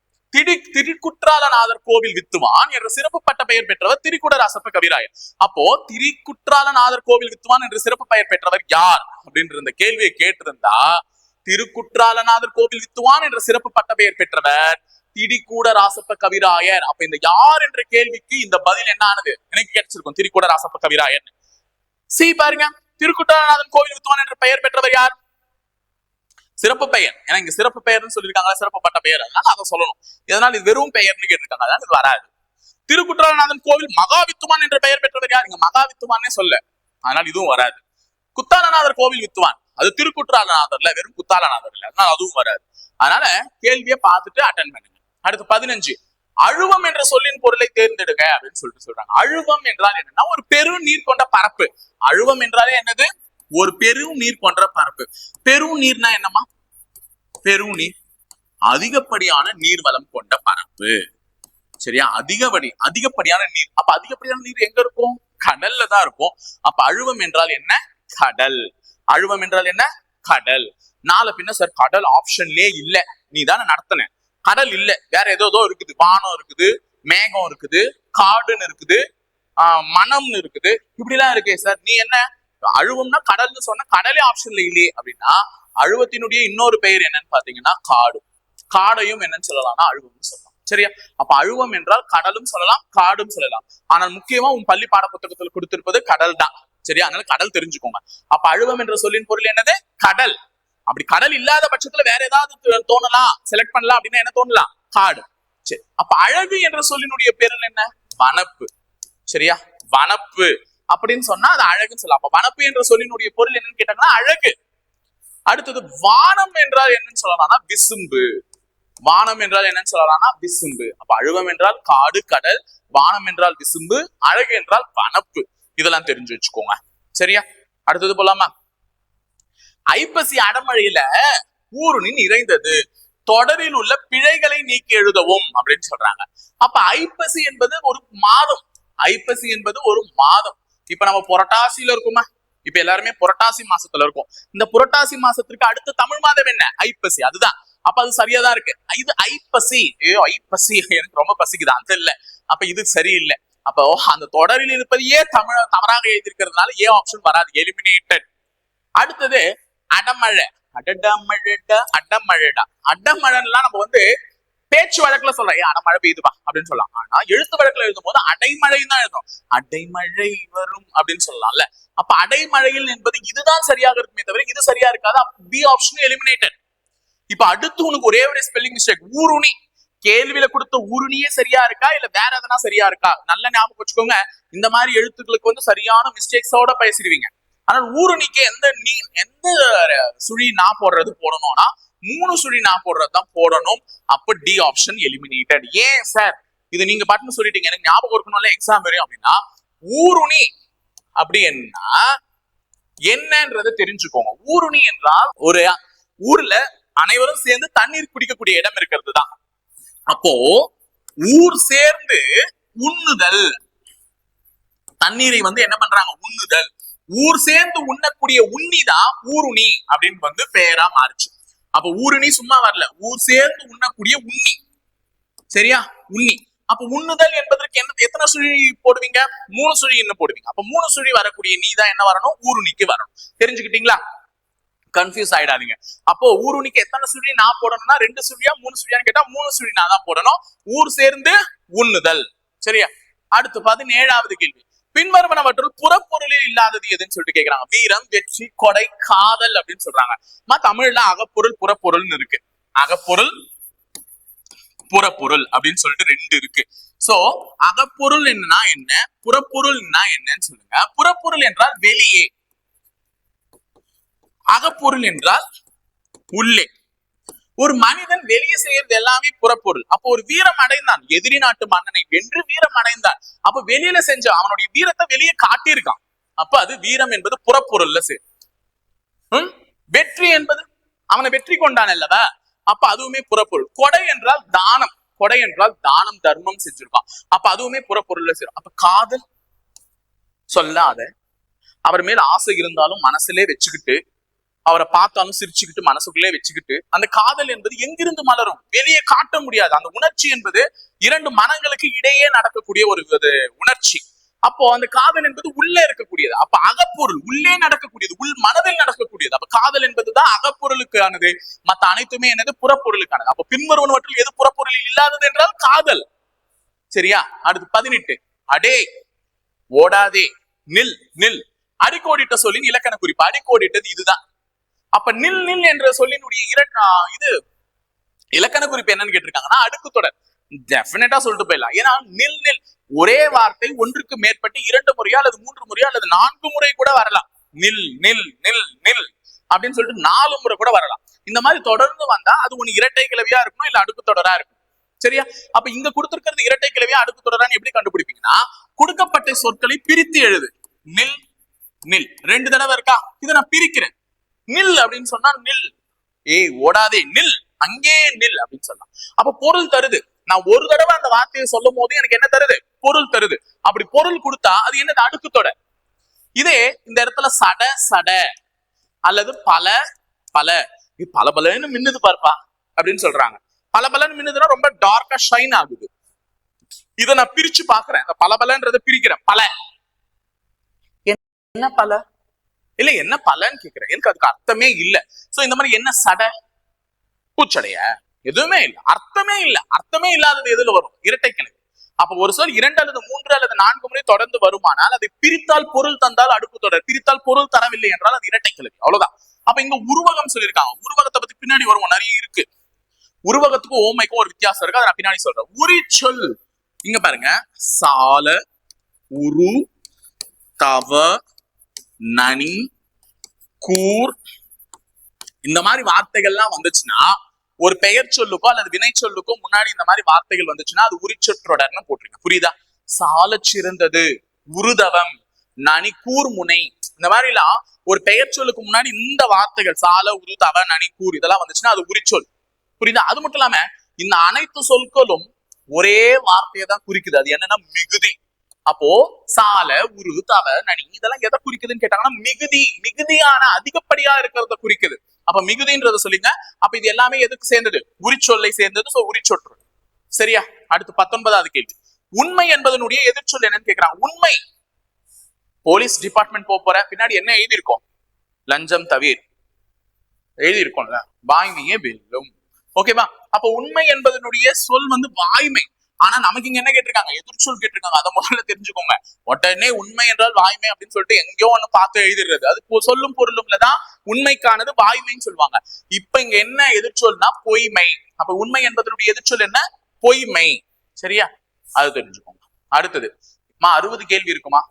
திருக்குற்றாலநாதர் கோவில் வித்துவான் என்ற சிறப்பு பட்ட பெயர் பெற்றவர் திரிகூட ராசப்ப கவிராயர். அப்போ திருக்குற்றாலநாதர் கோவில் வித்துவான் என்ற சிறப்பு பெயர் பெற்றவர் யார் அப்படின்ற இந்த கேள்வியை கேட்டிருந்தா, திருக்குற்றாலநாதர் கோவில் வித்துவான் என்ற சிறப்பு பட்ட பெயர் பெற்றவர் திரிகூட ராசப்ப கவிராயர். அப்ப இந்த யார் என்ற கேள்விக்கு இந்த பதில் என்ன ஆனது? எனக்கு கிடைச்சிருக்கும், திரிகூட ராசப்ப கவிராயர். சி பாருங்க, திருக்குற்றாலநாதன் கோவில் வித்துவான் என்ற பெயர் பெற்றவர் யார்? சிறப்பு பெயர். ஏன்னா இங்க சிறப்பு பெயர்னு சொல்லியிருக்காங்க, சிறப்புப்பட்ட பெயர், அதனால அதை சொல்லணும். இதனால இது வெறும் பெயர்னு கேட்டிருக்காங்க, அதனால இது வராது. திருக்குற்றாலநாதன் கோவில் மகாவித்துவான் என்ற பெயர் பெற்றவர் யார்? இங்க மகாவித்துவானே சொல்ல, அதனால இதுவும் வராது. குத்தாலநாதர் கோவில் வித்துவான், அது திருக்குற்றாலநாதர்ல, வெறும் குத்தாலநாதர் இல்ல, அதனால அதுவும் வராது. அதனால கேள்வியை பார்த்துட்டு அட்டென்ட் பண்ணுங்க. அடுத்து 15, அழுவம் என்ற சொல்லின் பொருளை தேர்ந்தெடுங்க அப்படின்னு சொல்றாங்க. அழுவம் என்றால் என்னன்னா ஒரு பெரும் நீர் கொண்ட பரப்பு. அழுவம் என்றாலே என்னது? ஒரு பெரும் நீர் கொண்ட பரப்பு. பெரும் நீர்னா என்னமா? பெரும் நீர் அதிகப்படியான நீர்வளம் கொண்ட பரப்பு. சரியா? அதிகப்படியான நீர். அப்ப அதிகப்படியான நீர் எங்க இருக்கும்? கடல்ல தான் இருக்கும். அப்ப அழுவம் என்றால் என்ன? கடல். அழுவம் என்றால் என்ன? கடல். நாளை பின்ன சார் கடல் ஆப்ஷன்லயே இல்ல, நீ தானே நடத்தின, கடல் இல்ல, வேற ஏதோ இருக்குது, வானம் இருக்குது, மேகம் இருக்குது, காடுன்னு இருக்குது, மனம்னு இருக்குது, இப்படி எல்லாம் இருக்கே சார், நீ என்ன அழுவம்னா கடல்னு சொன்னா கடலே ஆப்ஷன்ல இல்லையே அப்படின்னா, அழுவத்தினுடைய இன்னொரு பெயர் என்னன்னு பாத்தீங்கன்னா காடு. காடையும் என்னன்னு சொல்லலாம்னா அழுவம்னு சொல்லலாம். சரியா? அப்ப அழுவம் என்றால் கடலும் சொல்லலாம், காடும் சொல்லலாம். ஆனால் முக்கியமா உன் பள்ளி பாட புத்தகத்துல கொடுத்திருப்பது கடல் தான். சரியா? அதனால கடல் தெரிஞ்சுக்கோங்க. அப்ப அழுவம் என்ற சொல்லின் பொருள் என்னது? கடல். அப்படி கடல் இல்லாத பட்சத்துல வேற ஏதாவது தோணலாம், செலக்ட் பண்ணலாம் அப்படின்னா என்ன தோணலாம்? காடு. சரி, அப்ப அழகு என்ற சொல்லினுடைய பேர் என்ன? வனப்பு. சரியா? வனப்பு அப்படின்னு சொன்னா அது அழகுன்னு சொல்லலாம். அப்ப வனப்பு என்ற சொல்லினுடைய பொருள் என்னன்னு கேட்டாங்கன்னா அழகு. அடுத்தது வானம் என்றால் என்னன்னு சொல்லலாம்னா விசும்பு. வானம் என்றால் என்னன்னு சொல்லலாம்னா விசும்பு. அப்ப அழுவம் என்றால் காடு, கடல், வானம் என்றால் விசும்பு, அழகு என்றால் வனப்பு. இதெல்லாம் தெரிஞ்சு வச்சுக்கோங்க. சரியா? அடுத்தது போலாமா? ஐப்பசி அடமழையில ஊருணி நிறைந்தது, தொடரில் உள்ள பிழைகளை நீக்கி எழுதவும் அப்படின்னு சொல்றாங்க. அப்ப ஐப்பசி என்பது ஒரு மாதம். ஐப்பசி என்பது ஒரு மாதம். இப்ப நம்ம புரட்டாசியில இருக்குமா? இப்ப எல்லாருமே புரட்டாசி மாசத்துல இருக்கும். இந்த புரட்டாசி மாசத்திற்கு அடுத்த தமிழ் மாதம் என்ன? ஐப்பசி. அதுதான். அப்ப அது சரியாதான் இருக்கு. இது ஐப்பசி. ஐயோ ஐப்பசி, எனக்கு ரொம்ப பசிக்குது, அந்த இல்ல. அப்ப இது சரியில்லை. அப்போ அந்த தொடரில் இருப்பதையே தவறாக எழுதியிருக்கிறதுனால ஏ ஆப்ஷன் வராது, எலிமினேட்டட். அடுத்தது அடமழை. அடமழைடா. அடமழைலாம் நம்ம பேச்சு வழக்குல சொல்றோம், அடமழை பெய்யுதுப்பா அப்படின்னு சொல்லலாம். ஆனா எழுத்து வழக்குல எழுதும் போது அடைமழைன்னு தான் எழுதும். அடைமழை வரும் அப்படின்னு சொல்லலாம்ல. அப்ப அடைமழையில் என்பது இதுதான் சரியாக இருக்குமே தவிர இது சரியா இருக்காது. B option eliminated. இப்ப அடுத்து உனக்கு ஒரே ஒரு ஸ்பெல்லிங் மிஸ்டேக், ஊருணி. கேள்வியில கொடுத்த ஊருணியே சரியா இருக்கா இல்ல வேற எதனா சரியா இருக்கா? நல்ல ஞாபகம் வச்சுக்கோங்க. இந்த மாதிரி எழுத்துக்களுக்கு வந்து சரியான மிஸ்டேக்ஸோட பேசிடுவீங்க. ஆனால் ஊருணிக்கு எந்த சுழி நான் போடுறது போடணும்னா 3 சுழி நான் போடுறதுதான் போடணும். அப்ப டி ஆப்ஷன் எலிமினேட்டட். ஏன் சார் இது நீங்க பாட்டுன்னு சொல்லிட்டீங்க, எனக்கு ஞாபகம் இருக்கணும்ல எக்ஸாம் வரையும் அப்படின்னா, ஊருணி அப்படி என்னன்றதை தெரிஞ்சுக்கோங்க. ஊருணி என்றால் ஒரு ஊர்ல அனைவரும் சேர்ந்து தண்ணீர் குடிக்கக்கூடிய இடம் இருக்கிறது தான். அப்போ ஊர் சேர்ந்து உண்ணுதல், தண்ணீரை வந்து என்ன பண்றாங்க, உண்ணுதல். ஊர் சேர்ந்து உண்ணக்கூடிய உண்ணிதான் ஊருணி அப்படின்னு வந்து பெயரா மாறுச்சு. அப்ப ஊருணி சும்மா வரல, ஊர் சேர்ந்து உண்ணக்கூடிய உண்ணி. சரியா, உண்ணி. அப்ப உண்ணுதல் என்பதற்கு என்ன எத்தனை சுழி போடுவீங்க? 3 சுழி என்ன போடுவீங்க. அப்ப 3 சுழி வரக்கூடிய நீ தான் என்ன வரணும், ஊருணிக்கு வரணும். தெரிஞ்சுக்கிட்டீங்களா? கன்ஃபியூஸ் ஆயிடாதீங்க. அப்போ ஊருணிக்கு எத்தனை சுழி நான் போடணும்னா 2 சுழியா 3 சுழியான்னு கேட்டா 3 சுழி நான் தான் போடணும். ஊர் சேர்ந்து உண்ணுதல். சரியா, அடுத்து 17வது கேள்வி. பின்வருவனவற்றுள் புறப்பொருளில் இல்லாதது எதுன்னு சொல்லிட்டு கேக்குறாங்க. வீரம், வெற்றி, கொடை, காதல் அப்படின்னு சொல்றாங்க. தமிழ்ல அகப்பொருள் புறப்பொருள்னு இருக்கு. அகப்பொருள் புறப்பொருள் அப்படின்னு சொல்லிட்டு 2 இருக்கு. சோ அகப்பொருள் என்னன்னா என்ன, புறப்பொருள் என்னன்னு சொல்லுங்க. புறப்பொருள் என்றால் வெளியே, அகப்பொருள் என்றால் உள்ளே. ஒரு மனிதன் வெளியே செய்யறது எல்லாமே புறப்பொருள். அப்போ ஒரு வீரம் அடைந்தான், எதிரி நாட்டு மன்னனை வென்று வீரம் அடைந்தான். அப்ப வெளியில செஞ்ச அவனுடைய வீரத்தை வெளியே காட்டியிருக்கான். அப்ப அது வீரம் என்பது புறப்பொருள்ல சேரும். வெற்றி என்பது அவனை வெற்றி கொண்டான் அல்லவா, அப்ப அதுவுமே புறப்பொருள். கொடை என்றால் தானம், கொடை என்றால் தானம் தர்மம் செஞ்சிருக்கான். அப்ப அதுவுமே புறப்பொருள்ல சேரும். அப்ப காதல் சொல்லாத, அவர் மேல் ஆசை இருந்தாலும் மனசுலே வச்சுக்கிட்டு, அவரை பார்த்தாலும் சிரிச்சுக்கிட்டு மனசுக்குள்ளே வச்சுக்கிட்டு, அந்த காதல் என்பது எங்கிருந்து மலரும், வெளியே காட்ட முடியாது. அந்த உணர்ச்சி என்பது 2 மனங்களுக்கு இடையே நடக்கக்கூடிய ஒரு உணர்ச்சி. அப்போ அந்த காதல் என்பது உள்ளே இருக்கக்கூடியது. அப்ப அகப்பொருள் உள்ளே நடக்கக்கூடியது, உள் மனதில் நடக்கக்கூடியது. அப்ப காதல் என்பதுதான் அகப்பொருளுக்கானது, மத்த அனைத்துமே என்னது, புறப்பொருளுக்கானது. அப்ப பின்வருவனவற்றில் எது புறப்பொருளில் இல்லாதது என்றால் காதல். சரியா, அடுத்து 18. அடே, ஓடாதே, நில், நில். அடிக்கோடிட்ட சொல்லின் இலக்கண குறிப்பு. அடிக்கோடிட்டது இதுதான். அப்ப நில் நில் என்ற சொல்லினுடைய இது இலக்கண குறிப்பு என்னன்னு கேட்டிருக்காங்கன்னா அடுக்கு தொடர். டெஃபினட்டா சொல்லிட்டு போயிடலாம். ஏன்னா நில் நில் ஒரே வார்த்தை ஒன்றுக்கு மேற்பட்டு 2 முறையோ அல்லது 3 முறையோ அல்லது 4 முறை கூட வரலாம். நில் நில் நில் நில் அப்படின்னு சொல்லிட்டு 4 முறை கூட வரலாம். இந்த மாதிரி தொடர்ந்து வந்தா அது ஒண்ணு இரட்டை கிளவியா இருக்கணும், இல்ல அடுக்கு தொடரா இருக்கும். சரியா, அப்ப இங்க கொடுத்திருக்கிறது இரட்டை கிளவியா அடுக்கு தொடரான்னு எப்படி கண்டுபிடிப்பீங்கன்னா, கொடுக்கப்பட்ட சொற்களை பிரித்து எழுது. நில் நில் 2 தடவை இருக்கா, இதை நான் பிரிக்கிறேன். நில் அப்படின்னு சொன்னா நில், ஏய் ஓடாதே நில், அங்கே நில் அப்படின்னு சொல்லலாம். அப்ப பொருள் தருது. நான் ஒரு தடவை அந்த வார்த்தையை சொல்லும் போது எனக்கு என்ன தருது, பொருள் தருது. அப்படி பொருள் கொடுத்தா அது என்னது, அடுக்கு தொடர். இதே இந்த இடத்துல சட சட அல்லது பல பல, பல பலன்னு மின்னுது பாருப்பா அப்படின்னு சொல்றாங்க. பல பலன்னு மின்னுதுன்னா ரொம்ப டார்க்கா ஷைன் ஆகுது. இதை நான் பிரிச்சு பாக்குறேன், பல பலன்றதை பிரிக்கிறேன். பல என்ன பல இல்ல, என்ன பலன்னு கேக்குறேன், எனக்கு அதுக்கு அர்த்தமே இல்ல. சோ இந்த மாதிரி என்ன சட பூச்சடைய எதுவுமே இல்ல, அர்த்தமே இல்ல. அர்த்தமே இல்லாதது எதுல வரும், இரட்டை கிளவி. அப்ப ஒரு சொல் 2 அல்லது 3 அல்லது 4 முறை தொடர்ந்து வருமானால் அதை பிரித்தால் பொருள் தந்தால் அடுக்கு தொடர், பிரித்தால் பொருள் தரவில்லை என்றால் அது இரட்டை கிளவி. அவ்வளவுதான். அப்ப இங்க உருவகம் சொல்லியிருக்காங்க. உருவகத்தை பத்தி பின்னாடி வருவோம், நிறைய இருக்கு. உருவகத்துக்கும் ஓமைக்கும் ஒரு வித்தியாசம் இருக்கு, அதை நான் பின்னாடி சொல்றேன். உரி சொல் இங்க பாருங்க, சால, உரு, தவ, நனி, கூர், இந்த மாதிரி வார்த்தைகள்லாம் வந்துச்சுன்னா, ஒரு பெயர் சொல்லுக்கோ அல்லது வினை சொல்லுக்கோ முன்னாடி இந்த மாதிரி வார்த்தைகள் வந்துச்சுன்னா அது உரிச்சொற்றொடர்னு போட்டுருங்க. புரியுதா? சால சிறந்தது, உருதவம், நனி, கூர், முனை, இந்த மாதிரி எல்லாம் ஒரு பெயர் சொல்லுக்கு முன்னாடி இந்த வார்த்தைகள் சால, உரு, தவ, நனி, கூர் இதெல்லாம் வந்துச்சுன்னா அது உரிச்சொல். புரியுதா? அது மட்டும் இல்லாம இந்த அனைத்து சொற்களும் ஒரே வார்த்தையை தான் குறிக்குது. அது என்னன்னா மிகுதி. அப்போ சால, உரு, தவ, நனி இதெல்லாம் எதை குறிக்குதுன்னு கேட்டாங்கன்னா மிகுதி, மிகுதியான அதிகப்படியா இருக்கிறத குறிக்குது. அப்ப மிகுதின்றத சொல்லிங்க. அப்ப இது எல்லாமே எதுக்கு சேர்ந்தது, உரிச்சொல்லை சேர்ந்தது. சோ உரிச்சொற்று. சரியா, அடுத்து 19வது கேள்வி. உண்மை என்பதனுடைய எதிர்ச்சொல் என்னன்னு கேக்குறாங்க. உண்மை, போலீஸ் டிபார்ட்மெண்ட் போற பின்னாடி என்ன எழுதி இருக்கும், லஞ்சம் தவிர எழுதி இருக்கும்ல, வாய்மையே வெல்லும். ஓகேவா? அப்ப உண்மை என்பதனுடைய சொல் வந்து வாய்மை. ஆனா நமக்கு இங்க என்ன கேட்டிருக்காங்க, எதிர்ச்சொல் கேட்டிருக்காங்க. அதை முதல்ல தெரிஞ்சுக்கோங்க. உடனே உண்மை என்றால் வாய்மை அப்படின்னு சொல்லிட்டு எங்கேயோ ஒண்ணு பார்த்து எழுதிடுறது. அது சொல்லும் பொருளும்லதான் உண்மைக்கானது வாய்மைன்னு சொல்லுவாங்க. இப்ப இங்க என்ன எதிர்ச்சொல்னா பொய்மை. அப்ப உண்மை என்பதனுடைய எதிர்ச்சொல் என்ன, பொய்மை. சரியா, அது தெரிஞ்சுக்கோங்க. அடுத்தது 60 கேள்வி இருக்குமா?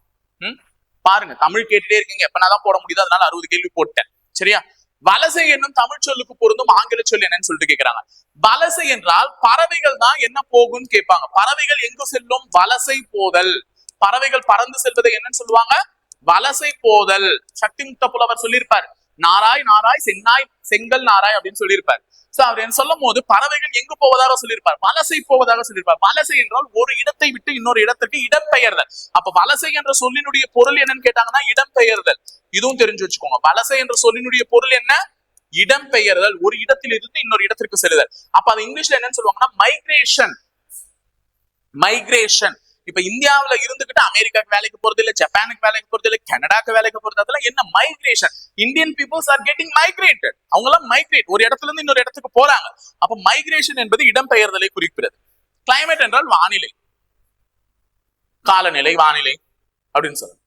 பாருங்க, தமிழ் கேட்டுட்டே இருக்கீங்க, எப்பனாதான் போட முடியுது, அதனால 60 கேள்வி போட்டேன். சரியா, வலசை என்னும் தமிழ் சொல்லுக்கு பொருந்தும் ஆங்கில சொல் என்னன்னு சொல்லிட்டு கேட்கிறாங்க. வலசை என்றால் பறவைகள் தான் என்ன போகும்னு கேட்பாங்க. பறவைகள் எங்கு செல்லும், வலசை போதல். பறவைகள் பறந்து செல்வதை என்னன்னு சொல்லுவாங்க, வலசை போதல். சக்தி முக்த புலவர் சொல்லியிருப்பார், நாராய் நாராய் சென்னாய் செங்கல் நாராய் அப்படின்னு சொல்லியிருப்பார். அவர் என்ன சொல்லும் போது பறவைகள் எங்கு போவதாக சொல்லியிருப்பார், வலசை போவதாக சொல்லியிருப்பார். வலசை என்றால் ஒரு இடத்தை விட்டு இன்னொரு இடத்துக்கு இடம்பெயர்தல். அப்ப வலசை என்ற சொல்லினுடைய பொருள் என்னன்னு கேட்டாங்கன்னா இடம்பெயர்தல். இதுவும் தெரிஞ்சு வச்சுக்கோங்க. வலசை என்ற சொல்லினுடைய பொருள் என்ன, இடம்பெயர்தல், ஒரு இடத்தில் இருந்து இன்னொரு இடத்திற்கு செல்லுதல். அப்ப அது இங்கிலீஷ்ல என்னன்னு சொல்லுவாங்கன்னா மைக்ரேஷன். மைக்ரேஷன். இப்ப இந்தியாவில இருந்துகிட்டு அமெரிக்காக்கு வேலைக்கு போறது இல்ல, ஜப்பானுக்கு வேலைக்கு போறது இல்ல, கனடாக்கு வேலைக்கு போறது, அதெல்லாம் என்ன migration. Indian peoples are getting migrated. அவங்க எல்லாம் மைக்ரேட், ஒரு இடத்துல இருந்து இன்னொரு இடத்துக்கு போறாங்க. அப்ப மைக்ரேஷன் என்பது இடம்பெயர்தலை குறிக்கிறது. கிளைமேட் என்றால் வானிலை, காலநிலை, வானிலை அப்படின்னு சொல்லுங்க.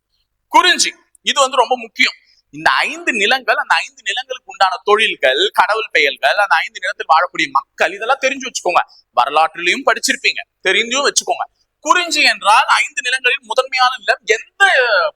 குறிஞ்சி, இது வந்து ரொம்ப முக்கியம். இந்த 5 நிலங்கள், அந்த 5 நிலங்களுக்கு உண்டான தொழில்கள், கடவுள் பெயர்கள், அந்த 5 நிலத்தில் வாழக்கூடிய மக்கள், இதெல்லாம் தெரிஞ்சு வச்சுக்கோங்க. வரலாற்றிலையும் படிச்சிருப்பீங்க, தெரிஞ்சும் வச்சுக்கோங்க. குறிஞ்சி என்றால் 5 நிலங்களில் முதன்மையான நிலம் எந்த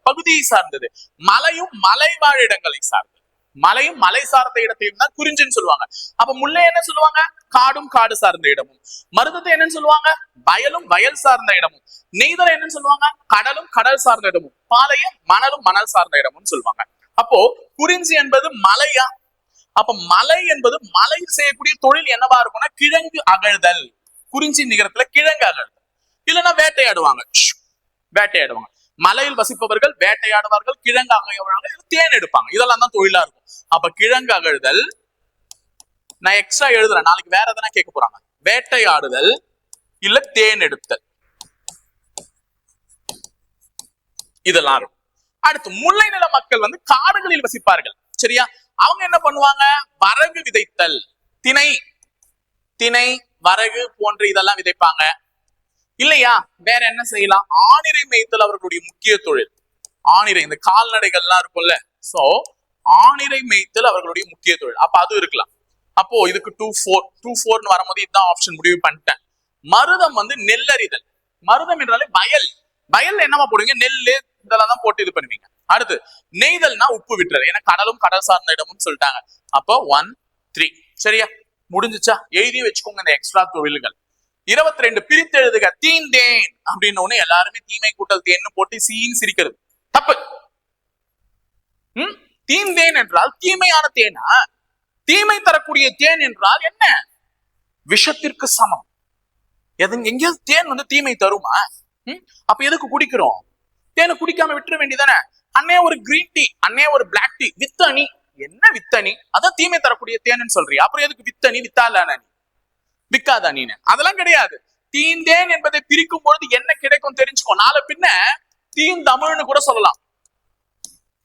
பகுதியை சார்ந்தது, மலையும் மலைவாழ் இடங்களை சார்ந்தது. மலையும் மலை சார்ந்த இடத்தையும் தான் குறிஞ்சின்னு சொல்லுவாங்க. அப்ப முல்லை என்ன சொல்லுவாங்க, காடும் காடு சார்ந்த இடமும். மருதத்தை என்னன்னு சொல்லுவாங்க, வயலும் வயல் சார்ந்த இடமும். நெய்தல் என்னன்னு சொல்லுவாங்க, கடலும் கடல் சார்ந்த இடமும். பாளையம் மணலும் மணல் சார்ந்த இடமும் சொல்லுவாங்க. அப்போ குறிஞ்சி என்பது மலையா, அப்ப மலை என்பது மலையில் செய்யக்கூடிய தொழில் என்னவா இருக்கும்னா கிழங்கு அகழ்தல். குறிஞ்சி நிகரத்துல கிழங்கு அகழ்தல், இல்லைன்னா வேட்டையாடுவாங்க. வேட்டையாடுவாங்க, மலையில் வசிப்பவர்கள் வேட்டையாடுவார்கள், கிழங்கு அகழ்வார்கள், தேன் எடுப்பாங்க. இதெல்லாம் தான் தொழிலா இருக்கும். அப்ப கிழங்கு அகழ்தல், நான் எக்ஸ்ட்ரா எழுதுறேன், நாளைக்கு வேற எதனா கேட்க போறாங்க. வேட்டையாடுதல் இல்ல தேன் எடுத்தல், இதெல்லாம் இருக்கும். அடுத்து முல்லை நில மக்கள் வந்து காடுகளில் வசிப்பார்கள். சரியா, அவங்க என்ன பண்ணுவாங்க, வரகு விதைத்தல், திணை திணை வரகு போன்ற இதெல்லாம் விதைப்பாங்க. இல்லையா, வேற என்ன செய்யலாம், ஆணிரை மேய்த்தல் அவர்களுடைய முக்கிய தொழில். ஆணிரை, இந்த கால்நடைகள்லாம் இருக்கும்ல, சோ ஆணிரை மேய்த்தல் அவர்களுடைய முக்கிய தொழில். அப்ப அது இருக்கலாம். அப்போ இதுக்கு 2-4 வரும்போது இதுதான் ஆப்ஷன் முடிவு பண்ணிட்டேன். மருதம் வந்து நெல்லறிதல். மருதம் என்றாலே வயல். வயல்ல என்னவா போடுவீங்க, நெல்லு இதெல்லாம் தான் போட்டு இது பண்ணுவீங்க. அடுத்து நெய்தல்னா உப்பு விட்டுறது, ஏன்னா கடலும் கடல் சார்ந்த இடமும் சொல்லிட்டாங்க. அப்போ 1, 3. சரியா, முடிஞ்சுச்சா, எழுதி வச்சுக்கோங்க இந்த எக்ஸ்ட்ரா தொழில்கள். 22 பிரித்து எழுதுக. தீந்தேன் அப்படின்னு ஒண்ணு எல்லாருமே தீமை கூட்டல் தேன்னு போட்டு சீன் சிரிக்கிறது தப்பு. தீந்தேன் என்றால் தீமையான தேனா, தீமை தரக்கூடிய தேன் என்றால் என்ன, விஷத்திற்கு சமம். எங்கேயாவது தேன் வந்து தீமை தருமா? அப்ப எதுக்கு குடிக்கிறோம், தேனை குடிக்காம விட்டுற வேண்டியதானே. அண்ணே ஒரு கிரீன் டீ, அண்ணே ஒரு பிளாக் டீ, வித்தணி. என்ன வித்தணி, அதான் தீமை தரக்கூடிய தேன்னு சொல்றியா, அப்புறம் எதுக்கு வித்தணி, வித்தால விக்காதா நீனு, அதெல்லாம் கிடையாது. தீந்தேன் என்பதை பிரிக்கும் பொழுது என்ன கிடைக்கும் தெரிஞ்சுக்கோ. நாளை பின்ன தீந்தமிழ்னு கூட சொல்லலாம்.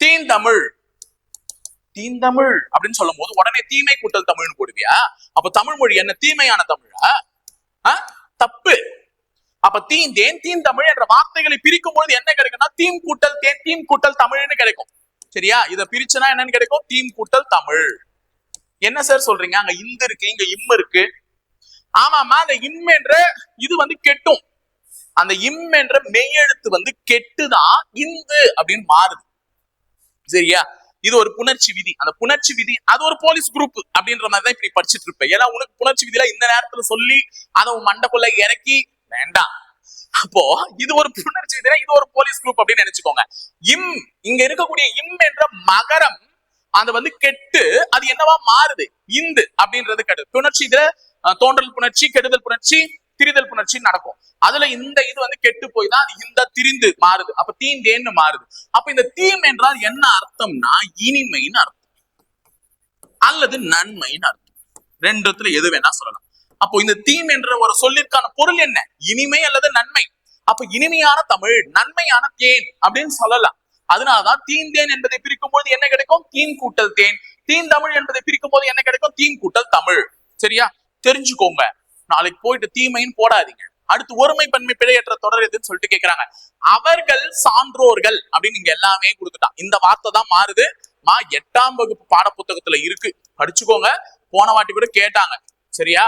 தீந்தமிழ், தீந்தமிழ் அப்படின்னு சொல்லும் போது உடனே தீமை கூட்டல் தமிழ்னு போடுவியா? அப்ப தமிழ் மொழி என்ன தீமையான தமிழா? தப்பு. அப்ப தீந்தேன் தீந்தமிழ் என்ற வார்த்தைகளை பிரிக்கும் பொழுது என்ன கிடைக்கும்னா தீம் கூட்டல் தேன், தீம் கூட்டல் தமிழ்னு கிடைக்கும். சரியா, இதை பிரிச்சுனா என்னன்னு கிடைக்கும், தீம் கூட்டல் தமிழ். என்ன சார் சொல்றீங்க, அங்க இந்த இருக்கு இங்க இம் இருக்கு. ஆமாமா, அந்த இம் என்ற இது வந்து கெட்டும். அந்த இம் என்ற மெய்யெழுத்து வந்து கெட்டுதான் இந்து அப்படின்னு மாறுது. சரியா, இது ஒரு புணர்ச்சி விதி. அந்த புணர்ச்சி விதி அது ஒரு போலீஸ் குரூப் அப்படின்ற மாதிரி தான் இப்படி படிச்சுட்டு இருப்பேன். ஏன்னா உனக்கு புணர்ச்சி விதியில இந்த நேரத்துல சொல்லி அதை உன் மண்டக்குள்ள இறக்கி வேண்டாம். அப்போ இது ஒரு புணர்ச்சி விதினா இது ஒரு போலீஸ் குரூப் அப்படின்னு நினைச்சுக்கோங்க. இம், இங்க இருக்கக்கூடிய இம் என்ற மகரம் அது வந்து கெட்டு அது என்னவா மாறுது, இந்து அப்படின்றது கெடு. புணர்ச்சி இதுல தோன்றல் புணர்ச்சி, கெடுதல் புணர்ச்சி, திரிதல் புணர்ச்சி நடக்கும். அதுல இந்த இது வந்து கெட்டு போய் தான் அது இந்த திரிந்து மாறுது. அப்ப தீந்தேன்னு மாறுது. அப்ப இந்த தீம் என்றால் என்ன அர்த்தம்னா இனிமைன்னு அர்த்தம் அல்லது நன்மைன்னு அர்த்தம். ரெண்டுத்துல எது வேணா சொல்லலாம். அப்போ இந்த தீம் என்ற ஒரு சொல்லிற்கான பொருள் என்ன, இனிமை அல்லது நன்மை. அப்ப இனிமையான தமிழ், நன்மையான தேன் அப்படின்னு சொல்லலாம். அதனாலதான் தீந்தேன் என்பதை பிரிக்கும் போது என்ன கிடைக்கும், தீம் கூட்டல் தேன். தீந்தமிழ் என்பதை பிரிக்கும் போது என்ன கிடைக்கும், தீம் கூட்டல் தமிழ். சரியா, தெரிஞ்சுக்கோங்க. நாளைக்கு போயிட்டு தீமைன்னு போடாதீங்க, அடுத்து ஒருமை பன்மை பிழையற்ற தொடர் எதுன்னு சொல்லிட்டு கேக்குறாங்க. அவர்கள் சான்றோர்கள் அப்படின்னு நீங்க எல்லாமே கொடுத்துட்டான். இந்த வார்த்தை தான் மாறுது. 8ஆம் வகுப்பு பாட புத்தகத்துல இருக்கு, படிச்சுக்கோங்க. போன வாட்டி கூட கேட்டாங்க. சரியா?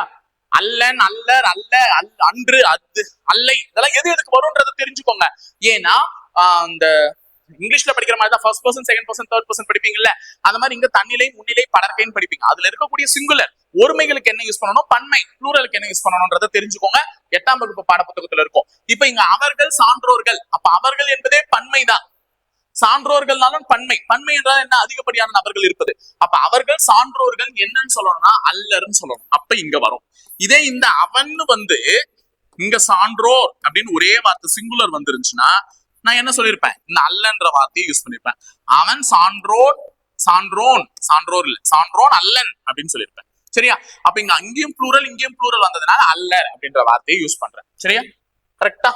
அல்லன், அல்லர், அல்ல, அன்று, அது, அல்லை, இதெல்லாம் எது எதுக்கு வரும்ன்றதை தெரிஞ்சுக்கோங்க. ஏன்னா இந்த இங்கிலீஷ்ல படிக்கிற மாதிரி தான் first person, second person, third person படிப்பீங்கல்ல, அந்த மாதிரி இங்க தன்னிலை, முன்னிலை, படர்க்கைன்னு படிப்பீங்க. அதுல இருக்கக்கூடிய சிங்குலர் ஒருமைகளுக்கு என்ன யூஸ் பண்ணணும், பன்மை ப்ளூரலுக்கு என்ன யூஸ் பண்ணணும்ன்றதை தெரிஞ்சுக்கோங்க. 8ஆம் வகுப்பு பாட புத்தகத்துல இருக்கும். இப்ப இங்க அவர்கள் சான்றோர்கள், அப்ப அவர்கள் என்பதே பன்மை தான். சான்றோர்கள்னாலும் பன்மை. பன்மை என்றால் என்ன? அதிகப்படியான நபர்கள் இருப்பது. அப்ப அவர்கள் சான்றோர்கள் என்னன்னு சொல்லணும்னா அல்லர்ன்னு சொல்லணும். அப்ப இங்க வரும். இதே இந்த அவன் வந்து இங்க சான்றோர் அப்படின்னு ஒரே வார்த்தை சிங்குலர் வந்துருந்துச்சுன்னா நான் என்ன சொல்லியிருப்பேன்? இந்த அல்லன்ற வார்த்தையை யூஸ் பண்ணிருப்பேன். அவன் சான்றோன், சான்றோன், சான்றோர் இல்ல, சான்றோன் அல்லன் அப்படின்னு சொல்லியிருப்பேன். சரியா? அப்ப இங்க அங்கேயும் ப்ளூரல் இங்கேயும் ப்ளூரல் வந்ததுனால அல்லர் அப்படின்ற வார்த்தையை யூஸ் பண்றேன். சரியா? கரெக்டா?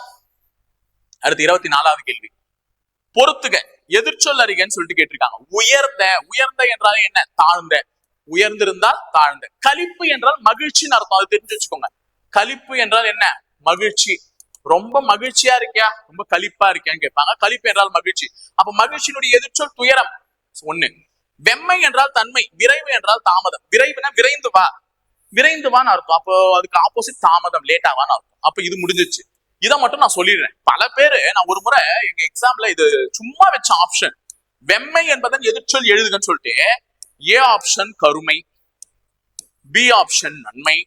அடுத்து 24வது கேள்வி. பொறுத்துக, எதிர்ச்சொல் அறிகன்னு சொல்லிட்டு கேட்டிருக்காங்க. உயர்ந்த, உயர்ந்த என்றால் என்ன? தாழ்ந்த. உயர்ந்திருந்தால் தாழ்ந்த. களிப்பு என்றால் மகிழ்ச்சின்னு அர்த்தம். அது தெரிஞ்சு வச்சுக்கோங்க. களிப்பு என்றால் என்ன? மகிழ்ச்சி. ரொம்ப மகிழ்ச்சியா இருக்கியா, ரொம்ப களிப்பா இருக்கியான்னு கேட்பாங்க. களிப்பு என்றால் மகிழ்ச்சி. அப்ப மகிழ்ச்சியினுடைய எதிர்ச்சொல் துயரம். ஒண்ணு. வெம்மை என்றால் தன்மை. விரைவு என்றால் தாமதம். விரைவுனா விரைந்து வா, விரைந்து வான்னு அர்த்தம். அப்போ அதுக்கு ஆப்போசிட் தாமதம், லேட்டாவான்னு அர்த்தம். அப்ப இது முடிஞ்சிச்சு. இதை மட்டும் நான் சொல்லிடுறேன். பல பேரு, நான் ஒரு முறை எங்க எக்ஸாம்ல இது சும்மா வச்ச ஆப்ஷன், வெம்மை என்பதன் எதிர்ச்சொல் எழுதுகன்னு சொல்லிட்டு ஏ ஆப்ஷன் கருமை, பி ஆப்ஷன் நன்மை,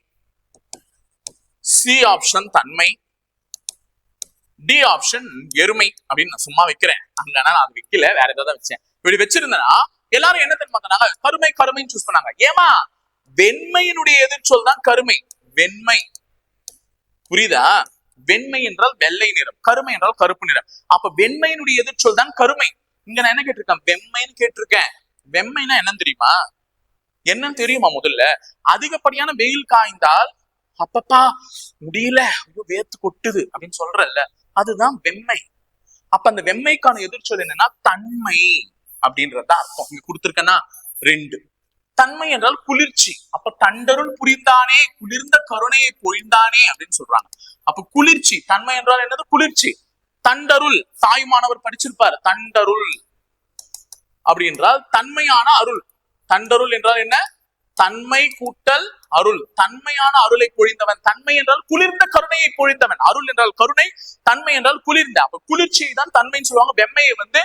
சி ஆப்ஷன் தன்மை, டி ஆப்ஷன் எருமை அப்படின்னு நான் சும்மா வைக்கிறேன். அங்க நான் அது வைக்கல, வேற ஏதாவது வச்சேன். இப்படி வச்சிருந்தேன்னா எல்லாரும் என்ன தெரியுமா சொன்னாங்க? கருமை, கருமைன்னு சூஸ் பண்ணாங்க. ஏமா? வெண்மையினுடைய எதிர்ச்சொல் தான் கருமை. வெண்மை. புரியுதா? வெண்மை என்றால் வெள்ளை நிறம், கருமை என்றால் கருப்பு நிறம். அப்ப வெண்மையினுடைய எதிர்ச்சொல் தான் கருமை. இங்க நான் என்ன கேட்டிருக்கேன்? வெம்மைன்னு கேட்டிருக்கேன். வெம்மைனா என்னன்னு தெரியுமா? என்னன்னு தெரியுமா? முதல்ல அதிகப்படியான வெயில் காய்ந்தால் அப்பப்பா முடியல, வேர்த்து கொட்டுது அப்படின்னு சொல்றல்ல, அதுதான் வெம்மை. அப்ப அந்த வெம்மைக்கான எதிர்ச்சொல் என்னன்னா தன்மை அப்படின்றத அர்த்தம். இங்க கொடுத்திருக்கேன்னா 2. தன்மை என்றால் குளிர்ச்சி. அப்ப தண்டருள் புரிந்தானே, குளிர்ந்த கருணையை பொழிந்தானே அப்படின்னு சொல்றாங்க. அப்ப குளிர்ச்சி. தன்மை என்றால் என்னது? குளிர்ச்சி. தண்டருள், தாய்மானவர் படிச்சிருப்பார். தண்டருள் அப்படி என்றால் தன்மையான அருள். தண்டருள் என்றால் என்ன? தன்மை கூட்டல் அருள். தன்மையான அருளை பொழிந்தவன். தன்மை என்றால் குளிர்ந்த கருணையை பொழிந்தவன். அருள் என்றால் கருணை, தன்மை என்றால் குளிர்ந்த. அப்ப குளிர்ச்சியை தான் தன்மைன்னு சொல்லுவாங்க. வெம்மையை வந்து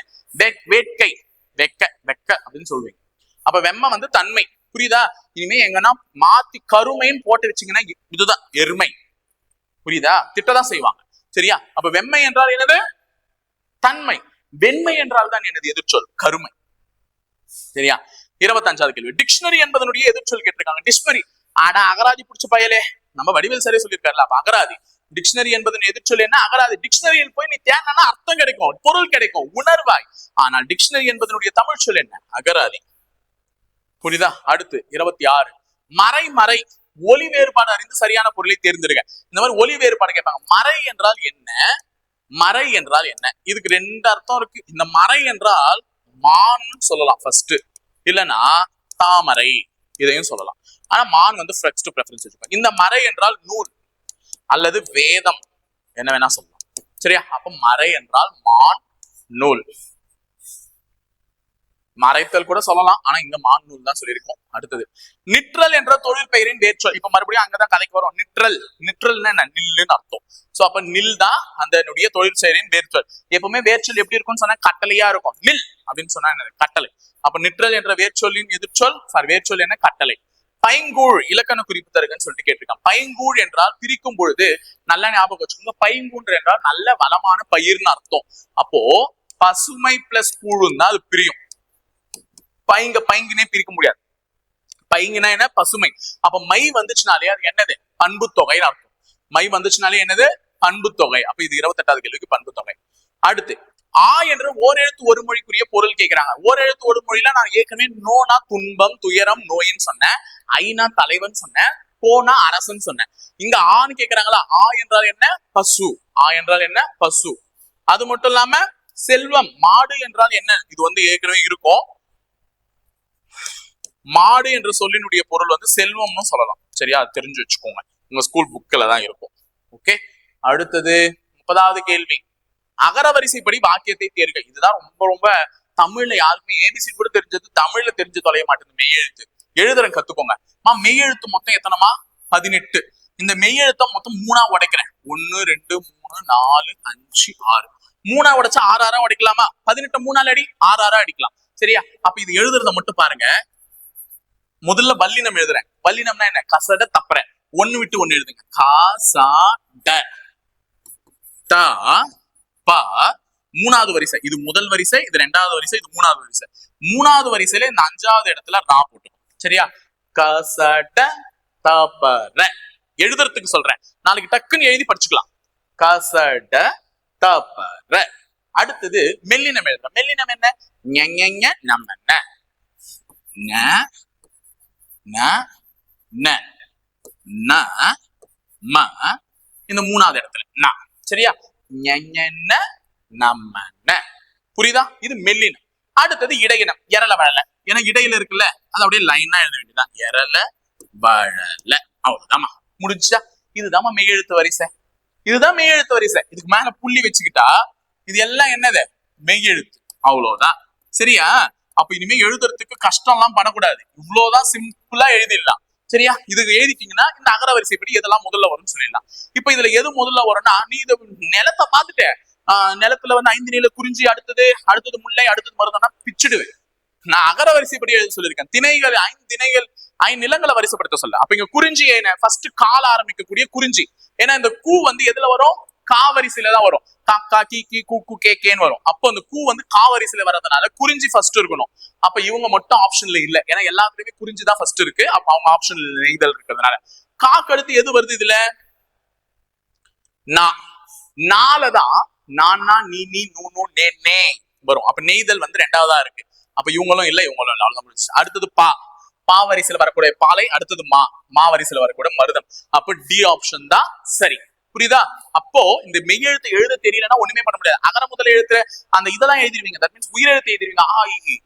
வேட்கை, வெக்க, வெக்க அப்படின்னு சொல்லுவீங்க. அப்ப வெம்மை வந்து தன்மை. புரியுதா? இனிமே எங்கன்னா மாத்தி கருமைன்னு போட்டு வச்சீங்கன்னா இதுதான் எருமை. புரியுதா? திட்டதான் செய்வாங்க. சரியா? அப்ப வெம்மை என்றால் என்னது? தன்மை. வெண்மை என்றால் தான் என்னது? எதிர்ச்சொல் கருமை. சரியா? 25வது கேள்வி. டிக்ஷனரி என்பதனுடைய எதிர்ச்சொல் கேட்டிருக்காங்க. டிக்ஷனரி. ஆனா அகராதி பிடிச்ச பயலே, நம்ம வடிவேல் சரியா சொல்லியிருக்காருல. அப்ப அகராதி. டிக்ஷனரி என்பதன் எதிர்ச்சொல் என்ன? அகராதி. டிக்ஷனரியில் போய் நீ தேடினா அர்த்தம் கிடைக்கும், பொருள் கிடைக்கும், உணர்வாய். ஆனால் டிக்ஷனரி என்பதனுடைய தமிழ் சொல் என்ன? அகராதி. புரியுதா? அடுத்து 26. மறை, மறை. ஒலி வேறுபாடு அறிந்து சரியான பொருளை தேர்ந்தெடுங்க. இந்த மாதிரி ஒலி வேறுபாடு கேட்பாங்க. மறை என்றால் என்ன? மறை என்றால் என்ன? இதுக்கு 2 அர்த்தம் இருக்கு. இந்த மறை என்றால் மான் சொல்லலாம் ஃபர்ஸ்ட், இல்லனா தாமரை, இதையும் சொல்லலாம். ஆனா மான் வந்து ஃபர்ஸ்ட் பிரெஃபரன்ஸ் வச்சுக்கோங்க. இந்த மறை என்றால் நூல் அல்லது வேதம், என்ன வேணா சொல்லலாம். சரியா? அப்ப மறை என்றால் மான், நூல். மறைத்தல் கூட சொல்லலாம், ஆனா இங்க மான் நூல் தான் சொல்லியிருக்கோம். அடுத்தது நிற்றல் என்ற தொழில் பெயரின் வேர்ச்சொல். இப்ப மறுபடியும் அங்கதான் கதைக்கு வரும். நிற்றல். நிற்றல்னா என்ன? நில்லுன்னு அர்த்தம். சோ அப்ப நில் தான் அந்த தொழில் செயலின் வேர்ச்சொல். எப்பவுமே வேர்ச்சொல் எப்படி இருக்கும்னு சொன்னா கட்டளையா இருக்கும். நில் அப்படின்னு சொன்னா என்ன? கட்டளை. அப்ப நிற்றல் என்ற வேர்ச்சொல்லின் எதிர்ச்சொல் வேர்ச்சொல் என்ன? கட்டளை. பைங்கூழ் இலக்கண குறிப்பு தருகன்னு சொல்லிட்டு கேட்டிருக்கான். பைங்கூழ் என்றால் பிரிக்கும் பொழுது நல்லா ஞாபகம் வச்சுக்கோங்க. பைங்கூழ் என்றால் நல்ல வளமான பயிர்னு அர்த்தம். அப்போ பசுமை பிளஸ் கூழும் தான் அது பிரியும். பைங்கினே பிரிக்க முடியாது. பைங்கினா என்ன? பசுமை. அப்ப மை வந்துச்சுனாலே அது என்னது? பண்பு தொகைன்னு அர்த்தம். மை வந்துச்சுனாலே என்னது? பண்பு தொகை. அப்ப இது 28வது கேள்விக்கு பண்பு தொகை. அடுத்து ஆ என்ற ஓரெழுத்து ஒரு மொழிக்குரிய பொருள் கேட்கிறாங்க. ஓரெழுத்து ஒரு மொழியில நான் ஏற்கனவே நோனா துன்பம், துயரம், நோயின்னு சொன்னேன். ஐனா தலைவன் சொன்னேன். கோனா அரசன் சொன்னேன். இங்க ஆன்னு கேட்கிறாங்களா? ஆ என்றால் என்ன? பசு. ஆ என்றால் என்ன? பசு. அது மட்டும் இல்லாம செல்வம். மாடு என்றால் என்ன? இது வந்து ஏற்கனவே இருக்கும். மாடு என்ற சொல்லினுடைய பொருள் வந்து செல்வம்னு சொல்லலாம். சரியா? தெரிஞ்சு வச்சுக்கோங்க. உங்க ஸ்கூல் புக்ல தான் இருக்கும். ஓகே. அடுத்தது 30வது கேள்வி, அகர வரிசைப்படி வாக்கியத்தை தேர்க. இதுதான் ரொம்ப ரொம்ப தமிழ்ல யாருக்குமே ஏபிசி கூட தெரிஞ்சது, தமிழ்ல தெரிஞ்சு தொலைய மாட்டேங்குது. மெய்யெழுத்து எழுதுறேன், கத்துக்கோங்க. மெய்யெழுத்து மொத்தம் எத்தனைமா? 18. இந்த மெய்யெழுத்த மொத்தம் 3ஆ உடைக்கிறேன். 1 2 3 4 5 6. 3ஆ உடைச்சா 6 6ஆ உடைக்கலாமா? 18 3ஆல அடி 6 6ஆ அடிக்கலாம். சரியா? அப்ப இது எழுதுறத மட்டும் பாருங்க. முதல்ல வல்லினம் எழுதுறேன். வல்லினம்னா என்ன? கசட தப்புறேன். 1 விட்டு 1 எழுதுங்க. கா சா ட த ப. 3வது வரிசை, இது முதல் வரிசை, இது 2வது வரிசை, இது 3வது வரிசை. 3வது வரிசையில இந்த 5வது இடத்துல ரா போட்டுக்கணும். சரியா? கசட தபர. எழுதுறதுக்கு சொல்றேன், நாளைக்கு டக்குன்னு எழுதி படிச்சுக்கலாம். கசட தபர. அடுத்தது மெல்லினம் எழுதுறேன். மெல்லினம் என்ன? ஞ நம்ம ந ம. இந்த 3வது இடத்துல ந. சரியா? நம்ம. புரியுதா? இது மெல்லினம். அடுத்தது இடையினம், எரல வழல. ஏன்னா இடையில இருக்குல்ல, அது அப்படியே லைனா எழுத வேண்டியதான். எரல வழல. அவ்வளவுதாமா, முடிஞ்சா. இதுதாமா மெய்யெழுத்து வரிசை. இதுதான் மெய்யெழுத்து வரிசை. இதுக்கு மேல புள்ளி வச்சுக்கிட்டா இது எல்லாம் என்னது? மெய்யெழுத்து. அவ்வளவுதான். சரியா? அப்ப இனிமே எழுதுறதுக்கு கஷ்டம் எல்லாம் படக்கூடாது. இவ்வளவுதான், சிம்பிளா எழுதிடலாம். சரியா? இது எழுதிட்டீங்கன்னா இந்த அகர வரிசைப்படி எதெல்லாம் முதல்ல வரும்னு சொல்லிடலாம். இப்ப இதுல எது முதல்ல வரும்னா, நீ இத நிலத்தை பார்த்துட்ட, நிலத்துல 5 நீல குறிஞ்சி, அடுத்தது முல்லை, அடுத்தது மருதம்னா பிச்சுடுவேன். நான் அகர வரிசைப்படி எழுத சொல்லியிருக்கேன். 5 திணைகள் 5 நிலங்களை வரிசைப்படுத்த சொல்ல. அப்ப இங்க குறிஞ்சி என்ன? ஃபர்ஸ்ட் கால ஆரம்பிக்கக்கூடிய குறிஞ்சி. ஏன்னா இந்த கூ எதுல வரும்? காவரிசையில தான் வரும். காக்கா கீ கீ கூ கூ கே கேன்னு வரும். அப்போ அந்த கூ காவரிசையில வர்றதுனால குறிஞ்சி ஃபர்ஸ்ட் இருக்கணும். அப்ப இவங்க மட்டும் ஆப்ஷன்ல இல்ல. ஏன்னா எல்லாத்துலயுமே குறிஞ்சி தான் ஃபர்ஸ்ட் இருக்கு. அப்ப அவங்க ஆப்ஷன்ல நெய்தல் இருக்கிறதுனால காக்கு அடுத்து எது வருது இதுல? நாலதான் நானா நீ நீ நூ நூ நே நே வரும். அப்ப நெய்தல் 2வதா இருக்கு. அப்ப இவங்களும் இல்ல, இவங்களும் இல்ல. அவ்வளவுதான். அடுத்தது பா வரிசையில வரக்கூடிய பாலை, அடுத்தது மா வரிசையில வரக்கூடிய மருதம். அப்ப டி ஆப்ஷன் தான் சரி. புரியுதா? அப்போ இந்த மெய்யெழுத்து எழுத தெரியலன்னா ஒண்ணுமே பண்ண முடியாது. அகர முதல் எழுத்து அந்த இதெல்லாம் எழுதிருவீங்க. தட் மீன்ஸ் உயிரெழுத்து எழுதிருவீங்க.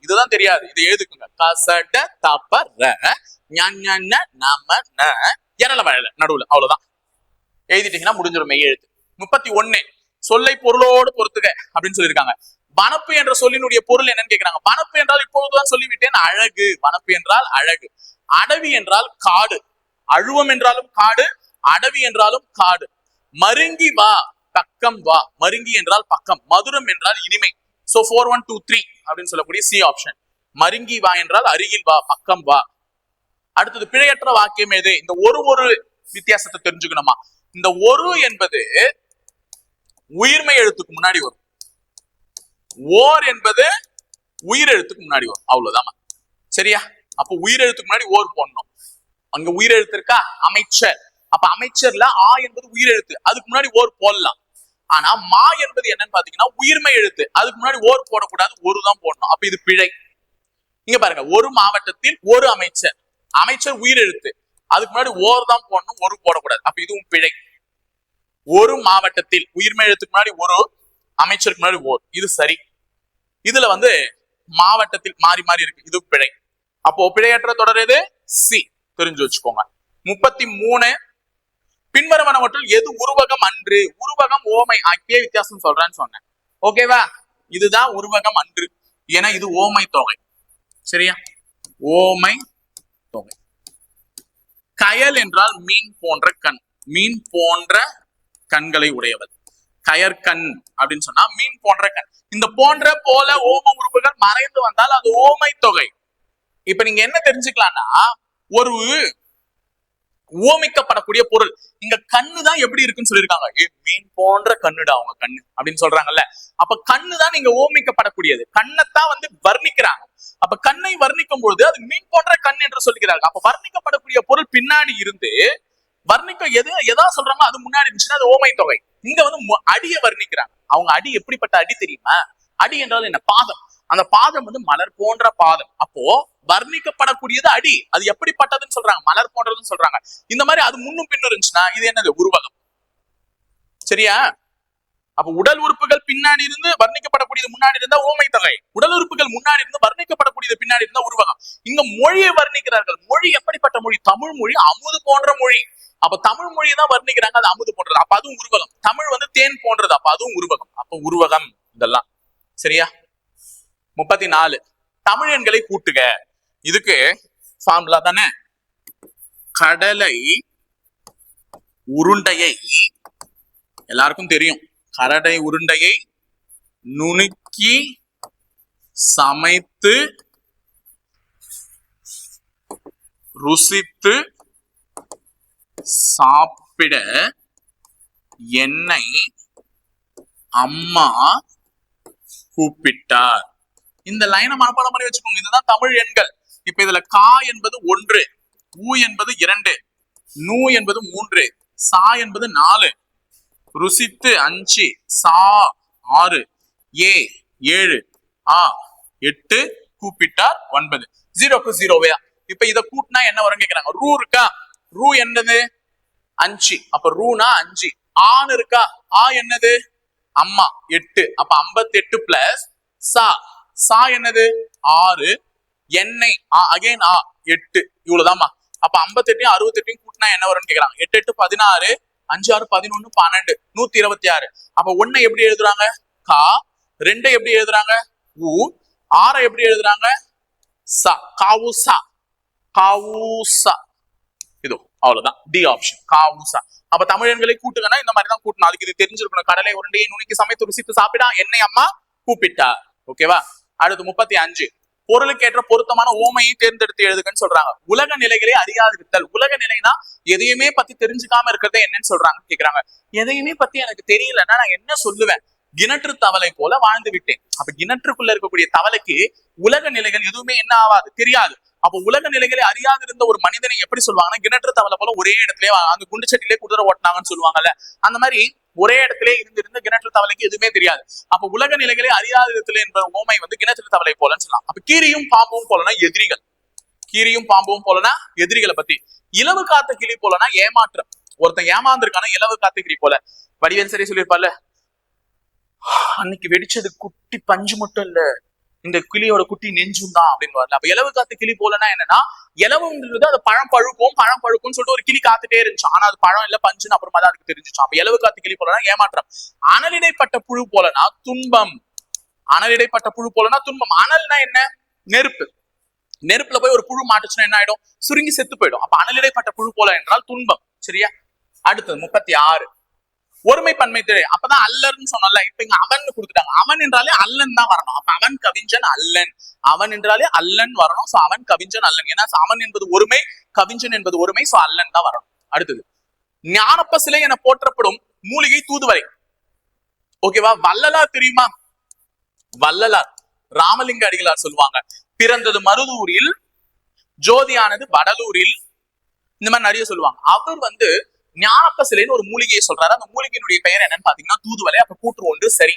இதுதான் தெரியாது, இது எழுதுக்குங்க. கசட தப ர ஞ நம ந எரல வழல நடுவுல. அவ்வளவுதான். எழுதிட்டீங்கன்னா முடிஞ்சிடும் மெய்யெழுத்து. 31 சொல்லை பொருளோடு பொறுத்துக அப்படின்னு சொல்லியிருக்காங்க. வனப்பு என்ற சொல்லினுடைய பொருள் என்னன்னு கேக்குறாங்க. வனப்பு என்றால் இப்பொழுதுதான் சொல்லிவிட்டேன், அழகு. வனப்பு என்றால் அழகு. அடவி என்றால் காடு. அழுவம் என்றாலும் காடு, அடவி என்றாலும் காடு. மருங்கி வா, பக்கம் வா. மருங்கி என்றால் பக்கம். மதுரம் என்றால் இனிமை. சோ 4 1 2 3 அப்படின்னு சொல்லக்கூடிய சி ஆப்ஷன். மருங்கி வா என்றால் அருகில் வா, பக்கம் வா. அடுத்தது பிழையற்ற வாக்கியம் எது? இந்த ஒரு வித்தியாசத்தை தெரிஞ்சுக்கணுமா? இந்த ஒரு என்பது உயிர்மை எழுத்துக்கு முன்னாடி வரும். ஓர் என்பது உயிர் எழுத்துக்கு முன்னாடி வரும். அவ்வளவுதான். சரியா? அப்ப உயிர் எழுத்துக்கு முன்னாடி ஓர் போடணும். அங்க உயிர் எழுத்து இருக்கா? அமைச்சர். அப்ப அமைச்சர்ல ஆ என்பது உயிர் எழுத்து, அதுக்கு முன்னாடி ஓர் போடலாம். ஆனா மா என்பது என்னன்னு பாத்தீங்கன்னா உயிர்மை எழுத்து, அதுக்கு முன்னாடி ஓர் போடக்கூடாது, ஒரு தான் போடணும். அப்ப இது பிழை. இங்க பாருங்க, ஒரு மாவட்டத்தில் ஒரு அமைச்சர். அமைச்சர் உயிர் எழுத்து, அதுக்கு முன்னாடி ஓர் தான் போடணும், ஒரு போடக்கூடாது. அப்ப இதுவும் பிழை. ஒரு மாவட்டத்தில் உயிர்மை எழுத்துக்கு முன்னாடி ஒரு, அமைச்சருக்கு முன்னாடி ஓர். இது சரி. இதுல மாவட்டத்தில் மாறி மாறி இருக்கு, இது பிழை. அப்போ பிழையற்ற தொடர் எது? சி. தெரிஞ்சு வச்சுக்கோங்க. 33 பின்வருவனவற்றுள் எது உருவகம் அன்று? உருவகம் ஓமை ஆக்கிய வித்தியாசம் சொல்றேன்னு சொன்னேன். ஓகேவா? இதுதான் உருவகம் அன்று. ஏன்னா இது ஓமை தொகை. சரியா? ஓமை தொகை. கயல் என்றால் மீன் போன்ற கண். மீன் போன்ற கண்களை உடையவர். கயற்கண் அப்படின்னு சொன்னா மீன் போன்ற கண். இந்த போன்ற போல ஓம உறுப்புகள் மறைந்து வந்தால் அது ஓமை தொகை. இப்ப நீங்க என்ன தெரிஞ்சுக்கலாம்னா, ஒரு ஓமிக்கப்படக்கூடிய பொருள் இங்க கண்ணுதான் எப்படி இருக்குன்னு சொல்லியிருக்காங்க. மீன் போன்ற கண்ணுடா அவங்க கண்ணு அப்படின்னு சொல்றாங்கல்ல. அப்ப கண்ணுதான் நீங்க ஓமிக்கப்படக்கூடியது. கண்ணைத்தான் வர்ணிக்கிறாங்க. அப்ப கண்ணை வர்ணிக்கும் பொழுது அது மீன் போன்ற கண் என்று சொல்கிறார்கள். அப்ப வர்ணிக்கப்படக்கூடிய பொருள் பின்னாடி இருந்து வர்ணிக்க எதா சொல்றாங்களோ அது முன்னாடி இருந்துச்சுன்னா அது ஓமை தொகை. இங்க அடியை வர்ணிக்கிறாங்க. அவங்க அடி எப்படிப்பட்ட அடி தெரியுமா? அடி என்றால் என்ன? பாதம். அந்த பாதம் மலர் போன்ற பாதம். அப்போ வர்ணிக்கப்படக்கூடியது அடி. அது எப்படிப்பட்டதுன்னு சொல்றாங்க? மலர் போன்றதுன்னு சொல்றாங்க. இந்த மாதிரி அது முன்னும் பின்னும் இருந்துச்சுன்னா இது என்னது? உருவகம். சரியா? அப்ப உடல் உறுப்புகள் பின்னாடி இருந்து வர்ணிக்கப்படக்கூடியது முன்னாடி இருந்தா ஓமை தொகை. உடல் உறுப்புகள் முன்னாடி இருந்து வர்ணிக்கப்படக்கூடியது பின்னாடி இருந்தா உருவகம். இங்க மொழியை வர்ணிக்கிறார்கள். மொழி எப்படிப்பட்ட மொழி? தமிழ் மொழி அமுது போன்ற மொழி. அப்ப தமிழ் மொழியை தான் வர்ணிக்கிறாங்க, அது அமுது போன்றது, அப்ப அதுவும் உருவகம். தமிழ் வந்து தேன் போன்றது, அப்ப அதுவும் உருவகம், அப்ப உருவகம் இதெல்லாம். சரியா? 34 தமிழ் எண்களை கூட்டுக. இதுக்கு ஃபார்முலா தானே, கடலை உருண்டையை எல்லாருக்கும் தெரியும், கடலை உருண்டையை நுணுக்கி சமைத்து ருசித்து சாப்பிட என்னை அம்மா கூப்பிட்டார். இந்த லைனை மனப்பாடம் பண்ணி வச்சுக்கோங்க. இதுதான் தமிழ் எண்கள். இப்ப இதுல கா என்பது 1, ஊ என்பது 2, நூ என்பது 3, சா என்பது 4, ருசித்து 5, சா 6, ஏ 7, ஆ 8, கூப்பிட்டார் 9. 0க்கு 0. இப்ப இத கூட்டினா என்ன வரும் கேக்குறாங்க. ரூ இருக்கா, ரூ என்னது 5, அப்ப ரூனா 5. ஆன் இருக்கா, ஆ என்னது அம்மா 8, அப்ப 58 பிளஸ் சா, சா என்னது 6, எண்ணெய் அகைன் 8, இவ்வளவுதான்மா. அப்ப 58 68 கூட்டினா என்ன வரும்னு கேக்குறாங்க. 8 8 16, 5 6 11 12, 126. அப்ப 1 எப்படி எழுதுறாங்க, கா. 2 எப்படி எழுதுறாங்க, ஊ. 6 எப்படி எழுதுறாங்க, சா, காவுசா, காவுசா. இது அவ்வளவுதான், டி ஆப்ஷன், காவுசா. அப்ப தமிழ் எண்களை கூட்டுங்கன்னா இந்த மாதிரி தான் கூட்டணும். அதுக்கு இது தெரிஞ்சிருக்கணும். கடலை உருண்டையை நுணுக்கி சமைத்து ருசித்து சாப்பிடா என்னை அம்மா கூப்பிட்டா. ஓகேவா? அடுத்து 35 பொருளுக்கேற்ற பொருத்தமான ஓமையை தேர்ந்தெடுத்து எழுதுகன்னு சொல்றாங்க. உலக நிலைகளை அறியாதிருத்தல். உலக நிலைனா எதையுமே பத்தி தெரிஞ்சுக்காம இருக்கிறத என்னன்னு சொல்றாங்க கேக்குறாங்க. எதையுமே பத்தி எனக்கு தெரியலன்னா நான் என்ன சொல்லுவேன், கிணற்று தவளை போல வாழ்ந்து விட்டேன். அப்ப கிணற்றுக்குள்ள இருக்கக்கூடிய தவளைக்கு உலக நிலைகள் எதுவுமே என்ன ஆகாது, தெரியாது. அப்ப உலக நிலைகளை அறியாது இருந்த ஒரு மனிதனை எப்படி சொல்லுவாங்கன்னா, கிணற்று தவளை போல ஒரே இடத்துல அந்த குண்டு சட்டிலே குதிரை ஓட்டினாங்கன்னு சொல்லுவாங்கல்ல, அந்த மாதிரி ஒரே இடத்துல இருந்து கிணற்று தவளைக்கு எதுவுமே தெரியாது. அப்ப உலக நிலைகளை அறியாத இடத்துல என்ற ஓமை வந்து கிணற்று தவளை போலன்னு சொல்லலாம். அப்ப கீரியும் பாம்பும் போலனா எதிரிகள், கீரியும் பாம்பும் போலனா எதிரிகளை பத்தி. இலவு காத்த கிளி போலனா ஏமாற்றம், ஒருத்தன் ஏமாந்திருக்கான இலவு காத்த கிளி போல. வடிவேல் சரி சொல்லியிருப்பார்ல, அன்னைக்கு வெடிச்சது குட்டி பஞ்சு மட்டும் இல்ல, இந்த கிளியோட குட்டி நெஞ்சும் தான் அப்படின்னு வரல. அப்ப இலவு காத்து கிளி போலனா என்னன்னா, இலவுன்றது அது பழம் பழுக்கும்னு சொல்லிட்டு ஒரு கிளி காத்துட்டே இருந்துச்சு. ஆனா அது பழம் இல்ல பஞ்சுன்னு அப்புறமா தான் அதுக்கு தெரிஞ்சிச்சு. அப்ப இலவு காத்து கிளி போலனா ஏமாற்றம். அனலிடைப்பட்ட புழு போலனா துன்பம், அனலிடைப்பட்ட புழு போலனா துன்பம். அனல்னா என்ன, நெருப்பு. நெருப்புல போய் ஒரு புழு மாட்டுச்சுன்னா என்ன ஆயிடும், சுருங்கி செத்து போயிடும். அப்ப அனலிடைப்பட்ட புழு போல என்றால் துன்பம். சரியா? அடுத்தது 36 ஒருமை பன்மை திரை. அப்பதான் அல்லர்னு சொன்னல, இப்ப இங்க அவன் கொடுத்துட்டாங்க. அவன் என்றாலே அல்லன் தான் வரணும். அப்ப அவன் கவிஞ்சன் அல்லன், அவன் என்றாலே அல்லன் வரணும். சோ அவன் கவிஞ்சன் அல்லன். ஏன்னா அவன் என்பது ஒருமை, கவிஞ்சன் என்பது ஒருமை, சோ அல்லன் தான் வரணும். அடுத்தது ஞானப்ப சிலை என போற்றப்படும் மூலிகை தூதுவரை. ஓகேவா? வள்ளலார் தெரியுமா? வள்ளலார் ராமலிங்க அடிகளார் சொல்லுவாங்க, பிறந்தது மருதூரில், ஜோதியானது வடலூரில், இந்த மாதிரி நிறைய சொல்லுவாங்க. அவர் வந்து ஞானப்ப சிலைன்னு ஒரு மூலிகையை சொல்றாரு. அந்த மூலிகையினுடைய பெயர் என்னன்னு பாத்தீங்கன்னா தூதுவளை. அப்ப கூற்று 1 சரி.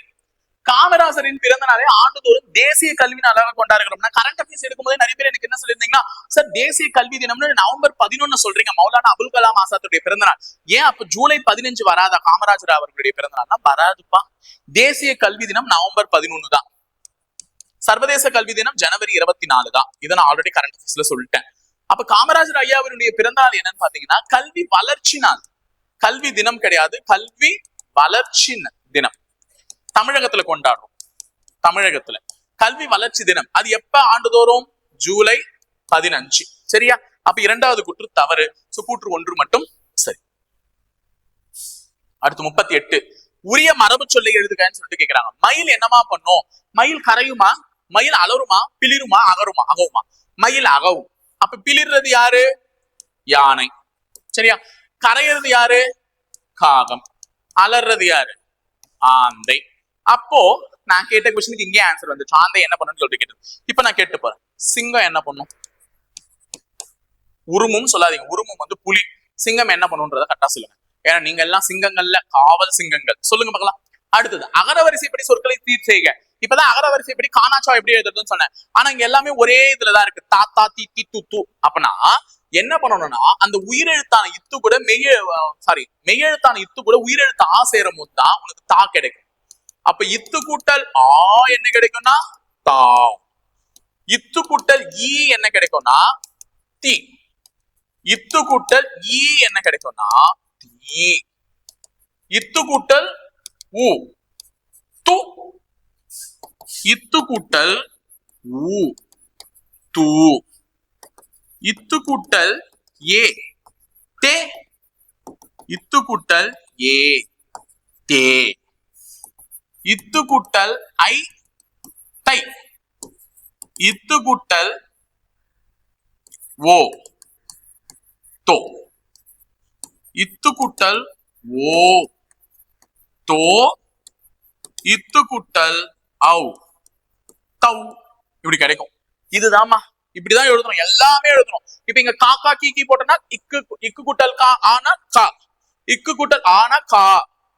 காமராசரின் பிறந்த நாளே ஆண்டுதோறும் தேசிய கல்வி நாளாக கொண்டாடுகிறோம்னா, கரண்ட் அஃபேர்ஸ் எடுக்கும்போது நிறைய பேர் எனக்கு என்ன சொல்லியிருந்தீங்கன்னா, சார் தேசிய கல்வி தினம்னு நவம்பர் 11 சொல்றீங்க, மௌலானா அபுல் கலாம் ஆசாத்துடைய பிறந்த நாள், ஏன் அப்ப ஜூலை 15 வராதா காமராஜர் அவர்களுடைய பிறந்த நாள்னா? வராதுப்பா. தேசிய கல்வி தினம் நவம்பர் 11 தான். சர்வதேச கல்வி தினம் ஜனவரி 24 தான். இதை நான் ஆல்ரெடி கரண்ட் அஃபேர்ஸ்ல சொல்லிட்டேன். அப்ப காமராஜர் ஐயா அவருடைய பிறந்த நாள் என்னன்னு பாத்தீங்கன்னா கல்வி வளர்ச்சி நாள். கல்வி தினம் கிடையாது, கல்வி வளர்ச்சி தினம். தமிழகத்துல கொண்டாடுறோம். தமிழகத்துல கல்வி வளர்ச்சி தினம் அது எப்ப ஆண்டுதோறும்? ஜூலை 15. சரியா? அப்ப இரண்டாவது கூற்று தவறு. சோ கூற்று 1 மட்டும் சரி. அடுத்து 38 உரிய மரபு சொல்லை எழுதுகன்னு சொல்லிட்டு கேக்குறாங்க. மயில் என்னமா பண்ணும்? மயில் கரையுமா, மயில் அலருமா, பிளிருமா, அகவுமா? மயில் அகவும். அப்ப பிளிர்றது யாரு? யானை. சரியா? கரையிறது யாரு? காகம். அலர்றது யாரு? ஆந்தை. அப்போ நான் கேட்ட கொஸ்டினுக்கு இங்கே ஆன்சர் வந்துச்சு. ஆந்தை என்ன பண்ணுன்னு சொல்லிட்டு கேட்டு, இப்ப நான் கேட்டு போறேன், சிங்கம் என்ன பண்ணும்? உருமும் சொல்லாதீங்க, உருமும் வந்து புலி. சிங்கம் என்ன பண்ணுன்றத கரெக்டா சொல்லுங்க. ஏன்னா நீங்க எல்லாம் சிங்கங்கள்ல காவல் சிங்கங்கள். சொல்லுங்க பார்க்கலாம். அடுத்தது அகரவரிசைப்படி சொற்களை தீர் செய்க. இப்பதான் அகரவரிசைப்படி காணாச்சா எப்படி எழுதுறதுன்னு சொன்னேன். ஆனா இங்க எல்லாமே ஒரே இதுலதான் இருக்கு, தாத்தா தி தி து து. அப்பனா என்ன பண்ணணும்னா அந்த உயிரெழுத்தான இத்து கூட மெய்யெழுத்தான இத்து கூட உயிரெழுத்து ஆ சேரும் போது தான் உனக்கு தா கிடைக்கும். அப்ப இத்து கூட்டல் ஆ என்ன கிடைக்கும்னா தா. இத்து கூட்டல் ஈ என்ன கிடைக்கும்னா தி. இத்து கூட்டல் ஈ என்ன கிடைக்கும்னா தீ. இத்து கூட்டல் ஊ து. இத்து கூட்டல் ஊ தூ. இத்து கூட்டல் ஏ தே. இத்து கூட்டல் ஏ தே. இத்து கூட்டல் ஐ தை. இத்து கூட்டல் ஓ தோ. இத்து கூட்டல் ஓ தோ. இத்து கூட்டல் ஔ தௌ. இப்படி கிடைக்கும். இதுதான்மா, இப்படிதான் எழுதணும், எல்லாமே எழுதணும். இப்ப இங்க காக்கா கீக்கி போட்டோம்னா இக்கு இக்கு கூட்டல் கா ஆனா கா, இக்கு கூட்டல் ஆனா கா,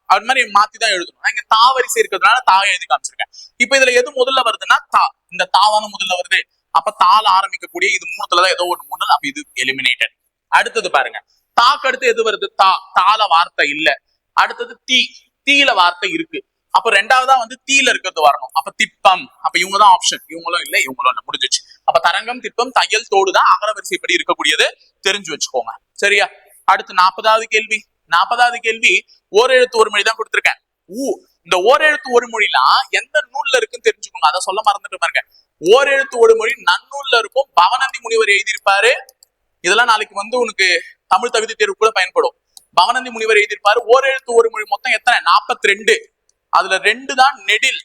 அது மாதிரி மாத்தி தான் எழுதணும். நான் இங்க தா வரிசை இருக்கிறதுனால தா எழுதி காமிச்சிருக்கேன். இப்ப இதுல எது முதல்ல வருதுன்னா தா. இந்த தாவான முதல்ல வருது. அப்ப தால ஆரம்பிக்கக்கூடிய இது மூணுத்துலதான் ஏதோ ஒண்ணு முதல். அப்ப இது எலிமினேட்டட். அடுத்தது பாருங்க, தாக்கு அடுத்து எது வருது? தா. தால வார்த்தை இல்ல. அடுத்தது தீ. தீல வார்த்தை இருக்கு. அப்ப ரெண்டாவதா வந்து தீல இருக்கிறது வரணும். அப்ப திட்பம். அப்ப இவங்கதான் ஆப்ஷன். இவங்களும் இல்ல, இவங்களும் இல்ல, முடிஞ்சிச்சு. அப்ப தரங்கம், திட்பம், தையல், தோடுதான் அகர வரிசைப்படி இருக்கக்கூடியது. தெரிஞ்சு வச்சுக்கோங்க. சரியா? அடுத்து 40வது கேள்வி. 40வது கேள்வி ஓரெழுத்து ஒரு மொழி தான் கொடுத்திருக்கேன். இந்த ஓரெழுத்து ஒரு மொழிலாம் எந்த நூல்ல இருக்குன்னு தெரிஞ்சுக்கோங்க. அதை சொல்ல மறந்துட்டு பாருங்க. ஓரெழுத்து ஒரு மொழி நன்னூல்ல இருக்கும். பவனந்தி முனிவர் எழுதியிருப்பாரு. இதெல்லாம் நாளைக்கு வந்து உனக்கு தமிழ் தகுதி தேர்வு கூட பயன்படும். பவனந்தி முனிவர் எழுதியிருப்பாரு. ஓரெழுத்து ஒரு மொழி மொத்தம் எத்தனை? 42. அதுல 2 தான் நெடில்,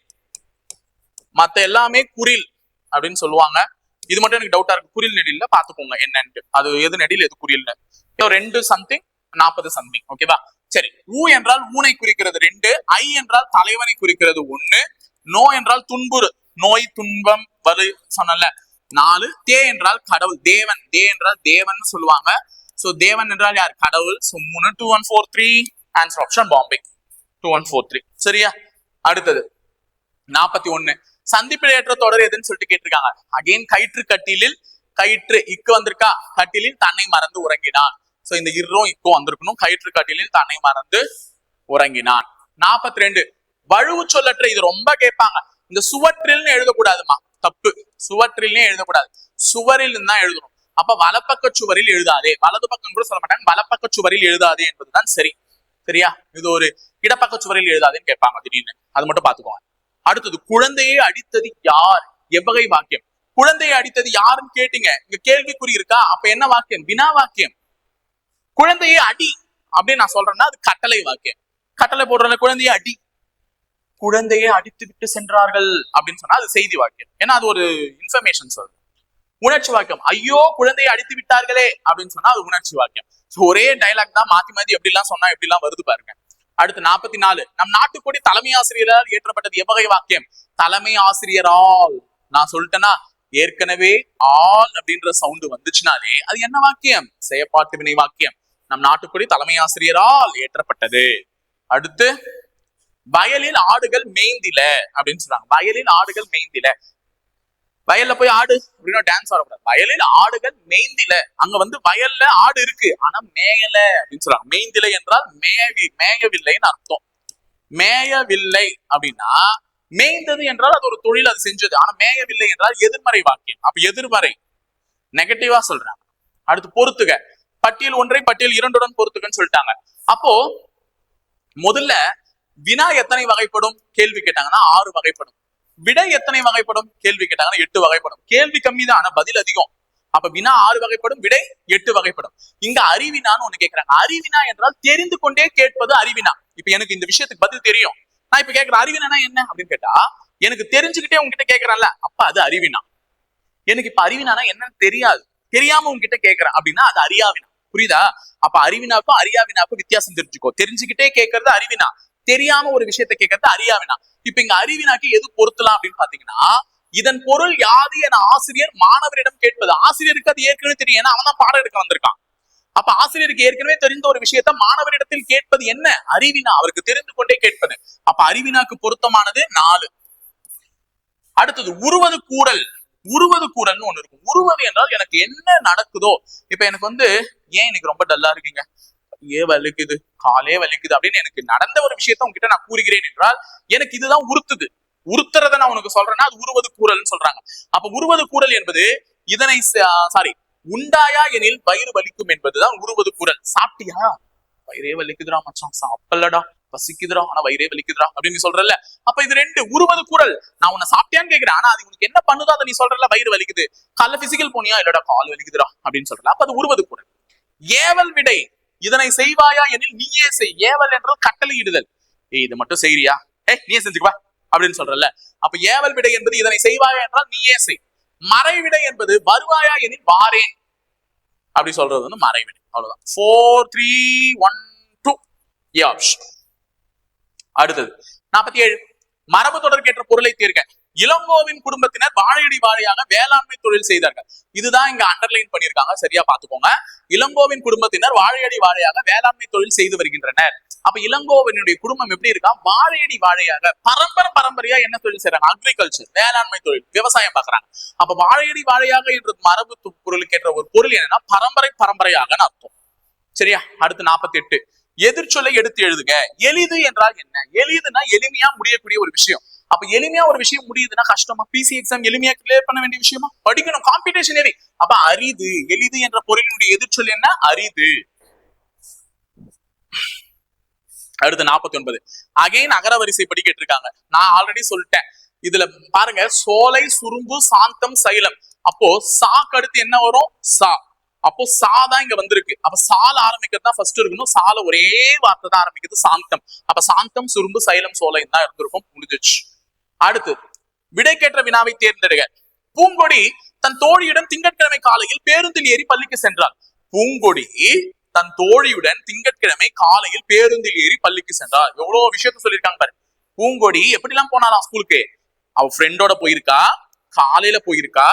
மத்த எல்லாமே குறில் அப்படின்னு சொல்லுவாங்க. இது மட்டும் எனக்கு டவுட்டா இருக்கு. குறில் நெடில்ல பாத்துக்கோங்க என்னன்னு, அது எது நெடில் எது குறில்னு. 2 சம்திங் 40 சம்திங். ஓகேவா? சரி. ஊ என்றால் ஊனை குறிக்கிறது 2. ஐ என்றால் தலைவனை குறிக்கிறது 1. நோ என்றால் துன்புறு, நோய், துன்பம், வலு சொன்னல 4. தே என்றால் கடவுள், தேவன். தே என்றால் தேவன் சொல்லுவாங்க. சோ தேவன் என்றால் யார்? கடவுள். சோ 3. 2 1 4 3. Answer option Bombay. 2 1 4 3. சரியா? அடுத்தது 41. சந்திப்பிழையற்ற தொடர் எதுன்னு சொல்லிட்டு கேட்டிருக்காங்க. அகைன் கயிற்று கட்டிலில், கயிற்று இக்கு வந்திருக்கா, கட்டிலில் தன்னை மறந்து உறங்கினான். சோ இந்த இரும் இக்கோ வந்திருக்கணும். கயிற்று கட்டிலில் தன்னை மறந்து உறங்கினான். 42. வழுவு சொல்லற்ற, இது ரொம்ப கேட்பாங்க. இந்த சுவற்றில்னு எழுதக்கூடாதுமா, தப்பு. சுவற்றில்னே எழுதக்கூடாது, சுவரில் தான் எழுதணும். அப்ப வலப்பக்க சுவரில் எழுதாதே, வலது பக்கம் கூட சொல்ல மாட்டாங்க, வலப்பக்க சுவரில் எழுதாதே என்பதுதான் சரி. சரியா? இது ஒரு இடப்பக்க சுவரில் எழுதாதேன்னு கேட்பாங்க திடீர்னு, அது மட்டும் பாத்துக்கோங்க. அடுத்தது குழந்தையை அடித்தது யார்? எவ்வகை வாக்கியம்? குழந்தையை அடித்தது யாருன்னு கேட்டீங்க, இங்க கேள்விக்குறி இருக்கா? அப்ப என்ன வாக்கியம்? வினா வாக்கியம். குழந்தையை அடி அப்படின்னு நான் சொல்றேன்னா அது கட்டளை வாக்கியம். கட்டளை போடுறதுல குழந்தையை அடி, குழந்தையை அடித்து விட்டு சென்றார்கள் அப்படின்னு சொன்னா அது செய்தி வாக்கியம். ஏன்னா அது ஒரு இன்ஃபர்மேஷன் சொல்றது. உணர்ச்சி வாக்கியம், ஐயோ குழந்தையை அடித்து விட்டார்களே அப்படின்னு சொன்னா அது உணர்ச்சி வாக்கியம். ஒரே டைலாக் தான் மாத்தி மாத்தி எப்படி எல்லாம் சொன்னா எப்படி எல்லாம் வருது பாருங்க. அடுத்து 44. நம் நாட்டுக்கொடி தலைமை ஆசிரியரால் ஏற்றப்பட்டது எவ்வகை வாக்கியம்? தலைமை ஆசிரியரால். நான் சொல்லிட்டேன்னா ஏற்கனவே ஆல் அப்படின்ற சவுண்ட் வந்துச்சுனாலே அது என்ன வாக்கியம்? செயற்பாட்டு வினை வாக்கியம். நம் நாட்டுக்கொடி தலைமை ஆசிரியரால் ஏற்றப்பட்டது. அடுத்து வயலில் ஆடுகள் மேய்ந்தில அப்படின்னு சொல்றாங்க. வயலில் ஆடுகள் மேய்ந்தில, வயல்ல போய் ஆடு அப்படின்னா டான்ஸ் ஆடக்கூடாது. வயலில் ஆடுகள் மேய்ந்தில, அங்க வந்து வயல்ல ஆடு இருக்கு ஆனா மேயல அப்படின்னு சொல்றாங்க. மேய்ந்தில என்றால் மேயவில்லைன்னு அர்த்தம். மேயவில்லை அப்படின்னா மேய்ந்தது என்றால் அது ஒரு தொழில், அது செஞ்சது. ஆனா மேயவில்லை என்றால் எதிர்மறை வாக்கியம். அப்ப எதிர்மறை, நெகட்டிவா சொல்றாங்க. அடுத்து பொறுத்துக, பட்டியல் ஒன்றை பட்டியல் இரண்டுடன் பொறுத்துக்கன்னு சொல்லிட்டாங்க. அப்போ முதல்ல வினா எத்தனை வகைப்படும் கேள்வி கேட்டாங்கன்னா 6 வகைப்படும். விடை எத்தனை வகைப்படும் கேள்வி கேட்டாங்கன்னா 8 வகைப்படும். கேள்வி கம்மி தான் ஆனா பதில் அதிகம். அப்ப வினா 6 வகைப்படும், விடை 8 வகைப்படும். இங்க அறிவினான்னு ஒண்ணு கேட்கிறாங்க. அறிவினா என்றால் தெரிந்து கொண்டே கேட்பது அறிவினா. இப்ப எனக்கு இந்த விஷயத்துக்கு பதில் தெரியும், நான் இப்ப கேட்கிற அறிவினா என்ன அப்படின்னு கேட்டா எனக்கு தெரிஞ்சுக்கிட்டே உங்ககிட்ட கேட்கறேன்ல, அப்ப அது அறிவினா. எனக்கு இப்ப அறிவினானா என்னன்னு தெரியாது, தெரியாம உங்ககிட்ட கேட்கறேன் அப்படின்னா அது அறியாவினா. புரியுதா? அப்ப அறிவினாக்கும் அறியாவினாக்கும் வித்தியாசம் தெரிஞ்சுக்கோ. தெரிஞ்சுக்கிட்டே கேட்கறது அறிவினா, தெரியாம ஒரு விஷயத்த கேட்கறது அறியாவினா. இப்ப இங்க அறிவினாக்கு எது பொருத்தலாம் அப்படின்னு பாத்தீங்கன்னா, இதன் பொருள் யாது என ஆசிரியர் மாணவரிடம் கேட்பது. ஆசிரியருக்கு அது ஏற்கனவே தெரியும், ஏன்னா அவன் தான் பாடம் எடுக்க வந்திருக்கான். அப்ப ஆசிரியருக்கு ஏற்கனவே தெரிந்த ஒரு விஷயத்த மாணவரிடத்தில் கேட்பது என்ன? அறிவினா, அவருக்கு தெரிந்து கொண்டே கேட்பது. அப்ப அறிவினாக்கு பொருத்தமானது 4. அடுத்தது உருவது கூறல். உருவது கூறல்னு ஒண்ணு இருக்கும். உருவது என்றால் எனக்கு என்ன நடக்குதோ, இப்ப எனக்கு வந்து ஏன் இன்னைக்கு ரொம்ப டல்லா இருக்கீங்க, வலிக்குது, காலே வலிக்குது அப்படின்னு எனக்கு நடந்த ஒரு விஷயத்த உங்ககிட்ட நான் கூறுகிறேன் என்றால் எனக்கு இதுதான் உறுத்துது. உறுத்துறத நான் உனக்கு சொல்றேன்னா அது உருவது கூறல்னு சொல்றாங்க. அப்ப உருவது கூறல் என்பது இதனை உண்டாயா எனில் வயிறு வலிக்கும் என்பதுதான் உருவது குறள். சாப்பிட்டியா? வயிறே வலிக்குதுடா மச்சான், சாப்பிடலடா, பசிக்குதுடா, ஆனா வயிறே வலிக்குதுடா அப்படின்னு சொல்றல. அப்ப இது ரெண்டு உருவது குறள். நான் உன்னை சாப்பிட்டியான்னு கேக்குறேன், ஆனா அது உனக்கு என்ன பண்ணுதோ அதை நீ சொல்றல. வயிறு வலிக்குது, காலைல பிசிக்கல் போனியா, இல்லடா கால் வலிக்குதுடா அப்படின்னு சொல்றல. அப்ப அது உருவது குறள். ஏவல் விடை, இதனை செய்வாயா எனில் நீயே செய். ஏவல் என்றால் கட்டளையிடுதல். இது மட்டும் செய்யறியா, நீயே செஞ்சுக்குவா அப்படின்னு சொல்றல. அப்ப ஏவல் விடை என்பது இதனை செய்வாயா என்றால் நீயே செய். மறைவிடை என்பது வருவாயா எனில் வாரேன் அப்படி சொல்றது வந்து மறைவிடை. அவ்வளவுதான். 4 3 1 2 அடுத்தது 47. மரபு தொடர்கேற்ற பொருளை தீர்க்க. இளங்கோவின் குடும்பத்தினர் வாழையடி வாழையாக வேளாண்மை தொழில் செய்தார்கள். இதுதான் இங்க அண்டர்லைன் பண்ணிருக்காங்க, சரியா பாத்துக்கோங்க. இளங்கோவின் குடும்பத்தினர் வாழையடி வாழையாக வேளாண்மை தொழில் செய்து வருகின்றனர். அப்ப இளங்கோவனுடைய குடும்பம் எப்படி இருக்கா? வாழையடி வாழையாக பரம்பரையா என்ன தொழில் செய்யறாங்க? அக்ரிகல்ச்சர், வேளாண்மை தொழில், விவசாயம் பாக்குறாங்க. அப்ப வாழையடி வாழையாக என்ற மரபு பொருளுக்கு ஏற்ற ஒரு பொருள் என்னன்னா பரம்பரையாக அர்த்தம். சரியா? அடுத்து 48. எதிர்ச்சொல்லை எடுத்து எழுதுங்க. எளிது என்றால் என்ன? எளிதுனா எளிமையா முடியக்கூடிய ஒரு விஷயம். அப்ப எளிமையா ஒரு விஷயம் முடியுதுன்னா கஷ்டமா? பிசி எக்ஸாம் எளிமையா கிளியர் பண்ண வேண்டிய விஷயமா? படிக்கணும், காம்படிஷன் ஏறி. அப்ப அரிது, எளிது என்ற பொருளினுடைய எதிர்ச்சொல் என்ன? அரிது. அடுத்து 49. அகைன் அகரவரிசை படி கேட்டிருக்காங்க. நான் ஆல்ரெடி சொல்லிட்டேன். இதுல பாருங்க, சோலை, சுரும்பு, சாந்தம், சைலம். அப்போ சாக்கு அடுத்து என்ன வரும்? சா. அப்போ சாதான் இங்க வந்திருக்கு. அப்ப சால ஆரம்பிக்கிறது தான் ஃபர்ஸ்ட் இருக்கணும். சால ஒரே வார்த்தை தான் ஆரம்பிக்கிறது, சாந்தம். அப்ப சாந்தம், சுரும்பு, சைலம், சோலை தான் இருந்திருக்கும். முடிஞ்சிச்சு. அடுத்து விடைக்கேற்ற வினாவை தேர்ந்தெடுக்க. பூங்கொடி தன் தோழியுடன் திங்கட்கிழமை காலையில் பேருந்தில் ஏறி பள்ளிக்கு சென்றாள். பூங்கொடி தன் தோழியுடன் திங்கட்கிழமை காலையில் பேருந்தில் ஏறி பள்ளிக்கு சென்றாள். எவ்வளவு விஷயத்த சொல்லியிருக்காங்க பாரு. பூங்கொடி எப்படிலாம் போனாலாம் ஸ்கூலுக்கு? அவ ஃப்ரெண்டோட போயிருக்கா, காலையில போயிருக்கா,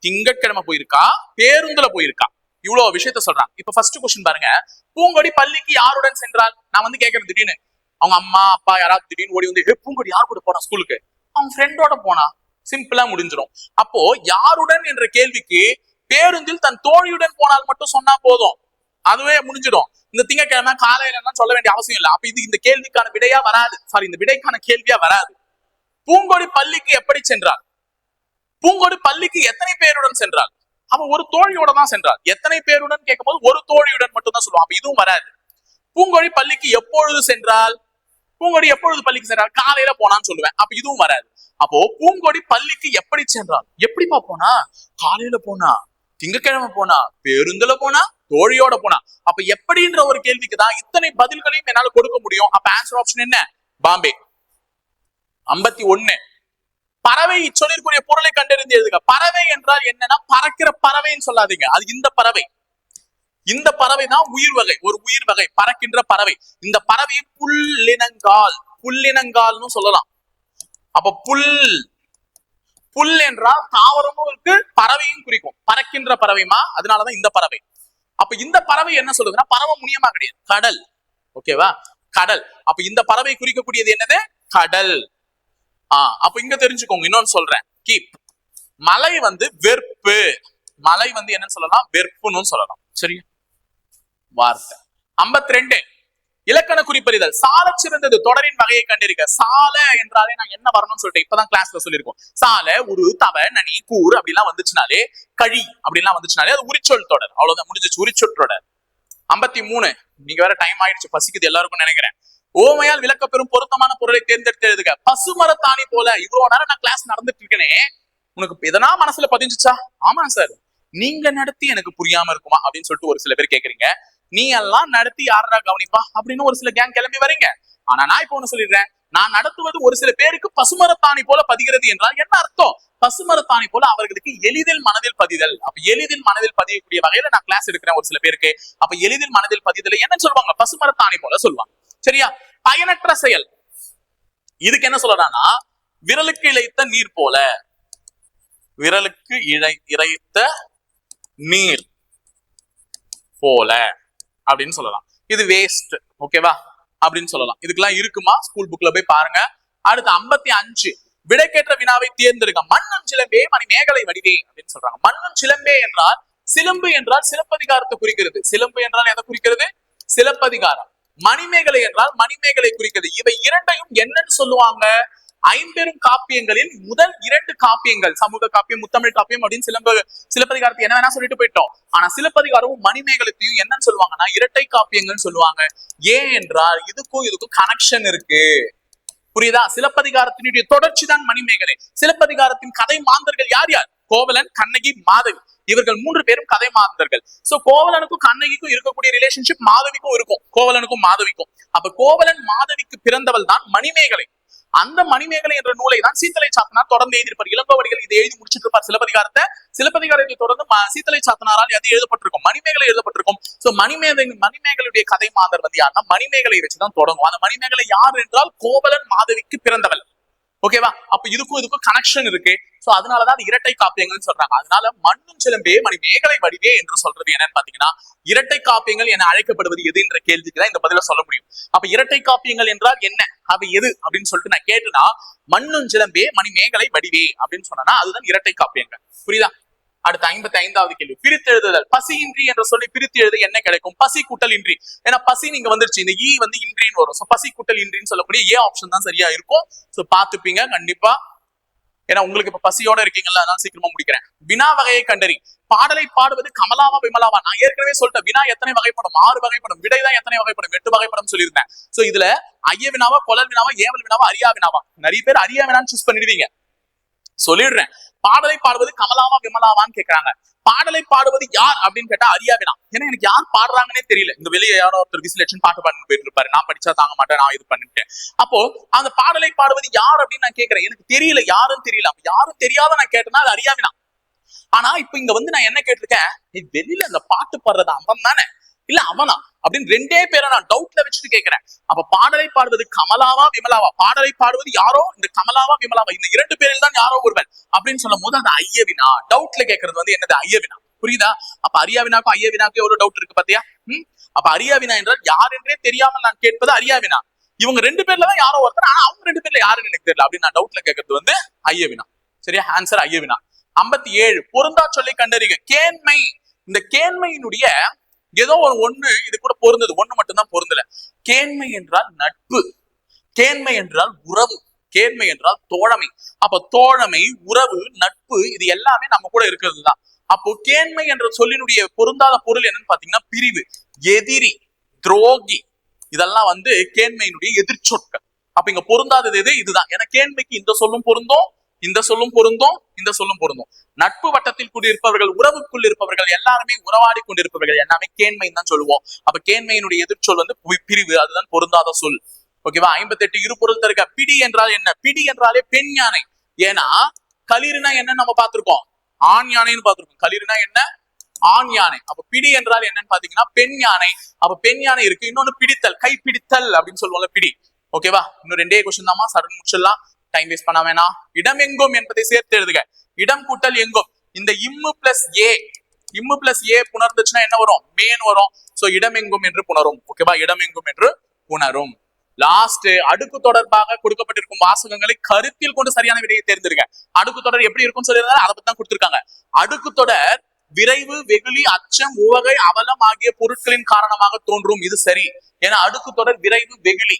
திங்கட்கிழமை போயிருக்கா, பேருந்துல போயிருக்கா. இவ்வளவு விஷயத்த சொல்றாங்க. இப்ப ஃபர்ஸ்ட் கொஸ்டின் பாருங்க. பூங்கொடி பள்ளிக்கு யாருடன் சென்றால்? நான் வந்து கேட்கறேன், திடீர்னு அவங்க அம்மா அப்பா யாராவது திடீர்னு ஓடி வந்து பூங்கொடி யார் கூட போனா ஸ்கூலுக்கு? அவங்க ஃப்ரெண்டோட போனா. சிம்பிளா முடிஞ்சிடும். அப்போ யாருடன் என்ற கேள்விக்கு பேருந்தில் தன் தோழியுடன் போனால் மட்டும் சொன்னா போதும், அதுவே முடிஞ்சிடும். இந்த திங்கட்கிழமை காலையில சொல்ல வேண்டிய அவசியம் இல்லை. அப்ப இது இந்த கேள்விக்கான விடையா வராது. சாரி, இந்த விடைக்கான கேள்வியா வராது. பூங்கொடி பள்ளிக்கு எப்படி சென்றாள்? பூங்கொடி பள்ளிக்கு எத்தனை பேருடன் சென்றாள்? அவன் ஒரு தோழியோட தான் சென்றாள். எத்தனை பேருடன் கேட்கும் போது ஒரு தோழியுடன் மட்டும் தான் சொல்லுவான். அப்ப இதுவும் வராது. பூங்கொடி பள்ளிக்கு எப்பொழுது சென்றால்? பூங்கொடி எப்பொழுது பள்ளிக்கு சென்றால்? காலையில போனான்னு சொல்லுவேன். அப்ப இதுவும் வராது. அப்போ பூங்கொடி பள்ளிக்கு எப்படி சென்றால்? எப்படிப்பா போனா? காலையில போனா, திங்கட்கிழமை போனா, பேருந்துல போனா, தோழியோட போனா. அப்ப எப்படின்ற ஒரு கேள்விக்கு தான் இத்தனை பதில்களையும் என்னால கொடுக்க முடியும். அப்ப ஆன்சர் ஆப்ஷன் என்ன? பாம்பே. 51. பறவை இச்சொல்லிற்குரிய பொருளை கண்டறிந்து எழுதுக. பறவை என்றால் என்னன்னா பறக்கிற பறவைன்னு சொல்லாதீங்க, அது இந்த பறவை. இந்த பறவை தான் உயிர் வகை, ஒரு உயிர் வகை, பறக்கின்ற பறவை. இந்த பறவையை புல்லினங்கால்னு சொல்லலாம். அப்ப புல் என்றால் தாவரமும் இருக்கு, பறவையும் குறிக்கும். பறக்கின்ற பறவைமா, அதனாலதான் இந்த பறவை. அப்ப இந்த பறவை என்ன சொல்லுதுன்னா பறவை முனியமா கிடையாது, கடல். ஓகேவா? கடல். அப்ப இந்த பறவை குறிக்கக்கூடியது என்னது? கடல். அப்ப இங்க தெரிஞ்சுக்கோங்க. இன்னொன்னு சொல்றேன், கீப். மலை வந்து வெறுப்பு. மலை வந்து என்னன்னு சொல்லலாம்? வெறுப்புன்னு சொல்லலாம். சரியா? வார்த்தை. 52. இலக்கண குறிப்பறிதல். சால சிறந்தது தொடரின் வகையை கண்டிருக்க. சால என்றாலே நான் என்ன வரணும்னு சொல்லிட்டு இப்பதான் கிளாஸ்ல சொல்லியிருக்கோம். சால, உரு, தவ, நனி, கூர் அப்படிலாம் வந்துச்சுனாலே, கழி அப்படிலாம் வந்துச்சுனாலே அது உரிச்சொல் தொடர். அவ்வளவுதான், முடிஞ்சிச்சு, உரிச்சொல் தொடர். 53. நீங்க வேற டைம் ஆயிடுச்சு, பசிக்குது எல்லாருக்கும் நினைக்கிறேன். ஓமையால் விளக்கப்பெறும் பொருத்தமான பொருளை தேர்ந்தெடுத்து எழுதுக. பசுமரத்தாணி போல. இவ்வளவு நேரம் நான் கிளாஸ் நடந்துட்டு இருக்கேனே, உனக்கு எதனா மனசுல பதிஞ்சுச்சா? ஆமா சார், நீங்க நடத்தி எனக்கு புரியாம இருக்குமா அப்படின்னு சொல்லிட்டு ஒரு சில பேர் கேக்குறீங்க. நீ எல்லாம் நடத்தி யாரா கவனிப்பா அப்படின்னு ஒரு சில கேங் கிளம்பி வரீங்க. ஆனா நான் இப்ப ஒண்ணு சொல்லிடுறேன், நான் நடத்துவது ஒரு சில பேருக்கு பசுமரத்தாணி போல பதிகிறது என்றால் என்ன அர்த்தம்? பசுமரத்தாணி போல அவர்களுக்கு எளிதில் மனதில் பதிதல். அப்ப எளிதில் மனதில் பதியக்கூடிய வகையில நான் கிளாஸ் எடுக்கிறேன் ஒரு சில பேருக்கு. அப்ப எளிதில் மனதில் பதிதலை என்ன சொல்லுவாங்க? பசுமரத்தாணி போல சொல்லுவாங்க. சரியா? பயனற்ற செயல். இதுக்கு என்ன சொல்றானா, விரலுக்கு இழைத்த நீர் போல. விரலுக்கு இறைத்த நீர் போல அப்படின்னு சொல்லலாம். இது வேஸ்ட். ஓகேவா? அப்படின்னு சொல்லலாம். இதுக்கெல்லாம் இருக்குமா? ஸ்கூல் புக்ல போய் பாருங்க. அடுத்து 55. விடைக்கேற்ற வினாவை தேர்ந்தெடுக்க. மண்ணும் சிலம்பே மணி மேகலை வடிவே அப்படின்னு சொல்றாங்க. மண்ணும் சிலம்பே என்றால், சிலம்பு என்றால் சிலப்பதிகாரத்தை குறிக்கிறது. சிலம்பு என்றால் எதை குறிக்கிறது? சிலப்பதிகாரம். மணிமேகலை என்றால் மணிமேகலை குறிக்கிறது. இவை இரண்டையும் என்னன்னு சொல்லுவாங்க? ஐம்பெரும் காப்பியங்களின் முதல் 2 காப்பியங்கள், சமூக காப்பியம், முத்தமிழ் காப்பியம் அப்படின்னு சிலப்பதிகாரத்தை என்ன வேணா சொல்லிட்டு போயிட்டோம். ஆனா சிலப்பதிகாரமும் மணிமேகலையும் என்னன்னு சொல்லுவாங்கன்னா இரட்டை காப்பியங்கள்னு சொல்லுவாங்க. ஏன் என்றால் இதுக்கும் கனெக்ஷன் இருக்கு. புரியுதா? சிலப்பதிகாரத்தினுடைய தொடர்ச்சி தான் மணிமேகலை. சிலப்பதிகாரத்தின் கதை மாந்தர்கள் யார் யார்? கோவலன், கண்ணகி, மாதவி. இவர்கள் 3 பேரும் கதை மாந்தர்கள். சோ கோவலனுக்கும் கண்ணகிக்கும் இருக்கக்கூடிய ரிலேஷன்ஷிப் மாதவிக்கும் இருக்கும், கோவலனுக்கும் மாதவிக்கும். அப்ப கோவலன் மாதவிக்கு பிறந்தவள் தான் மணிமேகலை. அந்த மணிமேகலை என்ற நூலை தான் சீத்தலை சாத்தனார் தொடர்ந்து எழுதியிருப்பார். இளங்கோவடிகள் இதை எழுதி முடிச்சிட்டு இருப்பார் சிலப்பதிகாரத்தை தொடர்ந்து சீத்தலை சாத்தனாரால் அது எழுதப்பட்டிருக்கும், மணிமேகலை எழுதப்பட்டிருக்கும். சோ மணிமேகலையுடைய கதை மாந்தர் வந்து யாருன்னா மணிமேகலை வச்சுதான் தொடங்கும். அந்த மணிமேகலை யார் என்றால் கோவலன் மாதவிக்கு பிறந்தவள். ஓகேவா? அப்ப இதுக்கும் கனெக்ஷன் இருக்கு. சோ அதனாலதான் அது இரட்டை காப்பியங்கள் சொல்றாங்க. அதனால மண்ணும் சிலம்பே மணிமேகலை வடிவே என்று சொல்றது என்னன்னு பாத்தீங்கன்னா, இரட்டை காப்பியங்கள் என அழைக்கப்படுவது எது என்ற கேள்விக்கு தான் இந்த பதில சொல்ல முடியும். அப்ப இரட்டை காப்பியங்கள் என்றால் என்ன, அவை எது அப்படின்னு சொல்லிட்டு நான் கேட்டுனா, மண்ணும் சிலம்பே மணிமேகலை வடிவே அப்படின்னு சொன்னா அதுதான் இரட்டை காப்பியங்கள். புரியுதா? அடுத்த 55வது கேள்வி, பிரித்தெழுதுதல். பசியின்றி என்ற சொல்லி பிரித்து எழுத என்ன கிடைக்கும்? பசி கூட்டல் இன்றி. ஏன்னா பசி நீங்க வந்துருச்சு, இந்த ஈ வந்து இன்றின்னு வரும். சோ பசி கூட்டல் இன்றின்னு சொல்லக்கூடிய ஏ ஆப்ஷன் தான் சரியா இருக்கும். சோ பாத்துப்பீங்க கண்டிப்பா, ஏன்னா உங்களுக்கு இப்ப பசியோட இருக்கீங்கல்ல, அதனால சீக்கிரமா முடிக்கிறேன். வினா வகையை கண்டறி. பாடலை பாடுவது கமலாவா விமலாவா? நான் ஏற்கனவே சொல்லிட்டேன், வினா எத்தனை வகைப்படும்? 6 வகைப்படும். விடைதான் எத்தனை வகைப்படும்? 8 வகைப்படும் சொல்லியிருந்தேன். சோ இதுல ஐய வினாவா, கொலல் வினாவா, ஏவல் வினாவா, அரியா வினாவா? நிறைய பேர் அரியா வினான்னு சூஸ் பண்ணிடுவீங்க. சொல்லிடுறேன், பாடலை பாடுவது கமலாவா விமலாவான்னு கேட்கறாங்க. பாடலை பாடுவது யார் அப்படின்னு கேட்டா அரியா வினா. ஏன்னா எனக்கு யார் பாடுறாங்கன்னே தெரியல. இந்த வெளியே யாரோ ஒருத்தர் விசிலேஷன் பாட்டு பாடிட்டு போயிட்டு இருப்பாரு, நான் படிச்சா தாங்க மாட்டேன், நான் இது பண்ணிட்டேன். அப்போ அந்த பாடலை பாடுவது யார் அப்படின்னு நான் கேட்கிறேன், எனக்கு தெரியல, யாரும் தெரியல. அப்ப யாரும் தெரியாத நான் கேட்டேன்னா அது அரியா வினா. ஆனா இப்ப இங்க வந்து நான் என்ன கேட்டிருக்கேன், வெளியில அந்த பாட்டு பாடுறது அவன் தானே இல்ல அவனா அப்படின்னு 2 பேரை நான் டவுட்ல வச்சுட்டு கேட்கிறேன். அப்ப பாடலை பாடுவது கமலாவா விமலாவா? பாடலை பாடுவது யாரோ, இந்த கமலாவா விமலாவா, இந்த 2 பேரில் தான் யாரோ ஒருவன் அப்படின்னு சொல்லும் போது அது ஐயவினா. டவுட்ல கேட்கறது வந்து என்னது? ஐயவினா. புரியுதா? அப்ப அரியாவினாக்கும் ஐயவினாக்கும் எவ்வளவு டவுட் இருக்கு பாத்தியா? அப்ப அரியாவினா என்றால் யார் என்றே தெரியாமல் நான் கேட்பது அரியாவினா. இவங்க 2 பேர்ல தான் யாரோ ஒருத்தர், ஆனா அவங்க 2 பேர்ல யாருன்னு எனக்கு தெரியல அப்படின்னு நான் டவுட்ல கேட்கறது வந்து ஐயவினா. சரியா? ஆன்சர் ஐயவினா. 57, பொருந்தா சொல்லி கண்டறிக. கேண்மை. இந்த கேண்மையினுடைய ஏதோ ஒண்ணு இது கூட பொருந்தது, ஒண்ணு மட்டும்தான் பொருந்தல. கேண்மை என்றால் நட்பு, கேண்மை என்றால் உறவு, கேண்மை என்றால் தோழமை. அப்ப தோழமை, உறவு, நட்பு இது எல்லாமே நம்ம கூட இருக்கிறது தான். அப்போ கேண்மை என்ற சொல்லினுடைய பொருந்தாத பொருள் என்னன்னு பாத்தீங்கன்னா பிரிவு, எதிரி, துரோகி, இதெல்லாம் வந்து கேண்மையினுடைய எதிர்ச்சொற்கள். அப்ப இங்க பொருந்தாதது எது? இதுதான். ஏன்னா கேண்மைக்கு இந்த சொல்லும் பொருந்தும், இந்த சொல்லும் பொருந்தும், இந்த சொல்லும் பொருந்தும். நட்பு வட்டத்தில் கூடியிருப்பவர்கள், உறவுக்குள் இருப்பவர்கள், எல்லாருமே உறவாடி கொண்டிருப்பவர்கள் எல்லாமே கேண்மைன்னு தான் சொல்லுவோம். அப்ப கேண்மையினுடைய எதிர்ச்சொல் வந்து பிரிவு, அதுதான் பொருந்தாத சொல். ஓகேவா? 58, இருபொருள் தருக. பிடி என்றால் என்ன? பிடி என்றாலே பெண் யானை. ஏன்னா களிறுனா என்ன நம்ம பார்த்திருக்கோம், ஆண் யானைன்னு பார்த்திருக்கோம். களிறுனா என்ன? ஆண் யானை. அப்ப பிடி என்றால் என்னன்னு பாத்தீங்கன்னா பெண் யானை. அப்ப பெண் யானை இருக்கு. இன்னொன்னு பிடித்தல், கை பிடித்தல் அப்படின்னு சொல்லுவாங்க பிடி. ஓகேவா? இன்னும் 2 கொஸ்டின் தாமா, சடன் முடிச்சிடலாம், டைம் வேஸ்ட் பண்ண வேணாம். இடம் எங்கும் என்பதை சேர்த்து எழுதுக. இடம் கூட்டல் எங்கும். இந்த இம்மு பிளஸ் ஏ புணர்ந்துச்சுன்னா என்ன வரும்? மேன் வரும். சோ இடம் எங்கும் என்று புணரும். ஓகேவா? இடம் எங்கும் என்று புணரும். லாஸ்ட், அடுக்கு தொடர்பாக கொடுக்கப்பட்டிருக்கும் வாசகங்களை கருத்தில் கொண்டு சரியான விடையை தேர்ந்தெடுங்க. அடுக்கு தொடர் எப்படி இருக்கும் சொல்லியிருந்தாலும் அதை பத்தி தான் கொடுத்திருக்காங்க. அடுக்கு தொடர் விரைவு, வெகுளி, அச்சம், உவகை, அவலம் ஆகிய பொருட்களின் காரணமாக தோன்றும். இது சரி. ஏன்னா அடுக்கு தொடர் விரைவு, வெகுளி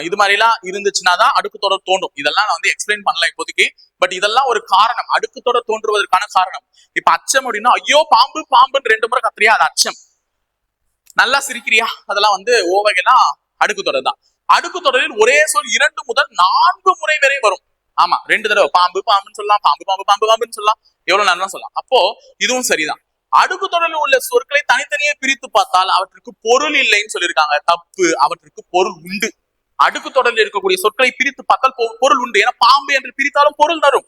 இது மாதிரி எல்லாம் இருந்துச்சுன்னா தான் அடுக்கு தொடர் தோன்றும். இதெல்லாம் நான் வந்து எக்ஸ்பிளைன் பண்ணல இப்போதைக்கு. பட் இதெல்லாம் ஒரு காரணம், அடுக்கு தொடர் தோன்றுவதற்கான காரணம். இப்ப அச்சம் அப்படின்னா ஐயோ பாம்பு பாம்புன்னு 2 முறை கத்துறியா, அது அச்சம். நல்லா சிரிக்கிறியா, அதெல்லாம் வந்து ஓவகைலாம் அடுக்கு தொடர் தான். அடுக்கு தொடரில் ஒரே சொல் 2 முதல் 4 முறை வரை வரும். ஆமா, 2 தடவை பாம்பு பாம்புன்னு சொல்லலாம், பாம்பு பாம்பு பாம்பு பாம்புன்னு சொல்லலாம், எவ்வளவு நல்லா சொல்லலாம். அப்போ இதுவும் சரிதான். அடுக்கு தொடரில் உள்ள சொற்களை தனித்தனியே பிரித்து பார்த்தால் அவற்றுக்கு பொருள் இல்லைன்னு சொல்லியிருக்காங்க. தப்பு, அவற்றுக்கு பொருள் உண்டு. அடுக்கு தொடரில் இருக்கக்கூடிய சொற்களை பிரித்து பார்த்தால் பொருள் உண்டு. ஏன்னா பாம்பு என்று பிரித்தாலும் பொருள் தரும்.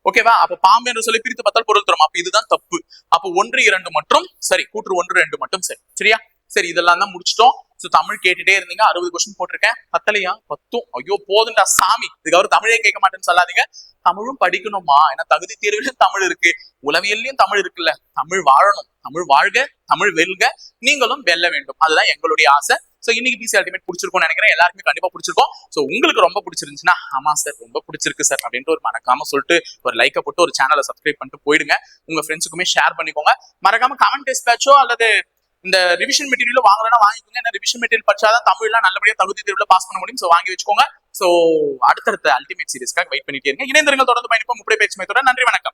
ஓகேவா? அப்ப பாம்பு என்று சொல்லி பிரித்து பார்த்தால் பொருள் தரும். அப்ப இதுதான் தப்பு. அப்ப 1, 2 மற்றும் சரி, கூற்று 1, 2 மட்டும் சரி. சரியா? சரி, இதெல்லாம் தான் முடிச்சிட்டோம். தமிழ் கேட்டுட்டே இருந்தீங்க, 60 கொஸ்டின் போட்டிருக்கேன். 10 ஐயோ போதுண்டா சாமி, இதுக்கப்புறம் தமிழே கேட்க மாட்டேன்னு சொல்லாதீங்க. தமிழும் படிக்கணுமா? ஏன்னா தகுதி தேர்விலும் தமிழ் இருக்கு, உளவியல்லையும் தமிழ் இருக்குல்ல. தமிழ் வாழணும், தமிழ் வாழ்க, தமிழ் வெல்க, நீங்களும் வெல்ல வேண்டும், அதுதான் எங்களுடைய ஆசை. சோ இன்னைக்கு பிசி அல்டிமேட் பிடிச்சிருக்கும்னு நினைக்கிறேன். எல்லாருக்குமே கண்டிப்பா பிடிச்சிருக்கும். சோ உங்களுக்கு ரொம்ப பிடிச்சிருந்துச்சுன்னா ஆமா சார் ரொம்ப பிடிச்சிருக்கு சார் அப்படின்ட்டு ஒரு மறக்காம சொல்லிட்டு ஒரு லைக்கை போட்டு ஒரு சேனலை சப்ஸ்கிரைப் பண்ணிட்டு போயிடுங்க. உங்க ஃப்ரெண்ட்ஸுக்குமே ஷேர் பண்ணிக்கோங்க. மறக்காம கமெண்ட் டெஸ்ட் பேட்சோ அல்லது இந்த ரிவிஷன் மெட்டீரியல் வாங்கலன்னா வாங்கிக்கோங்க. ரிவிஷன் மெட்டீரியல் படிச்சாதான் தமிழ்லாம் நல்லபடியா தகுதி தேர்வுல பாஸ் பண்ண முடியும். சோ வாங்கி வச்சுக்கோங்க. சோ அடுத்தடுத்த அல்டிமேட் சீரிஸ்க்காக வெயிட் பண்ணிட்டே இருங்க. இணைந்திருங்கள், தொடர்ந்து பயணிப்போம். முப்படை பேச்சு மையத்துடன். நன்றி, வணக்கம்.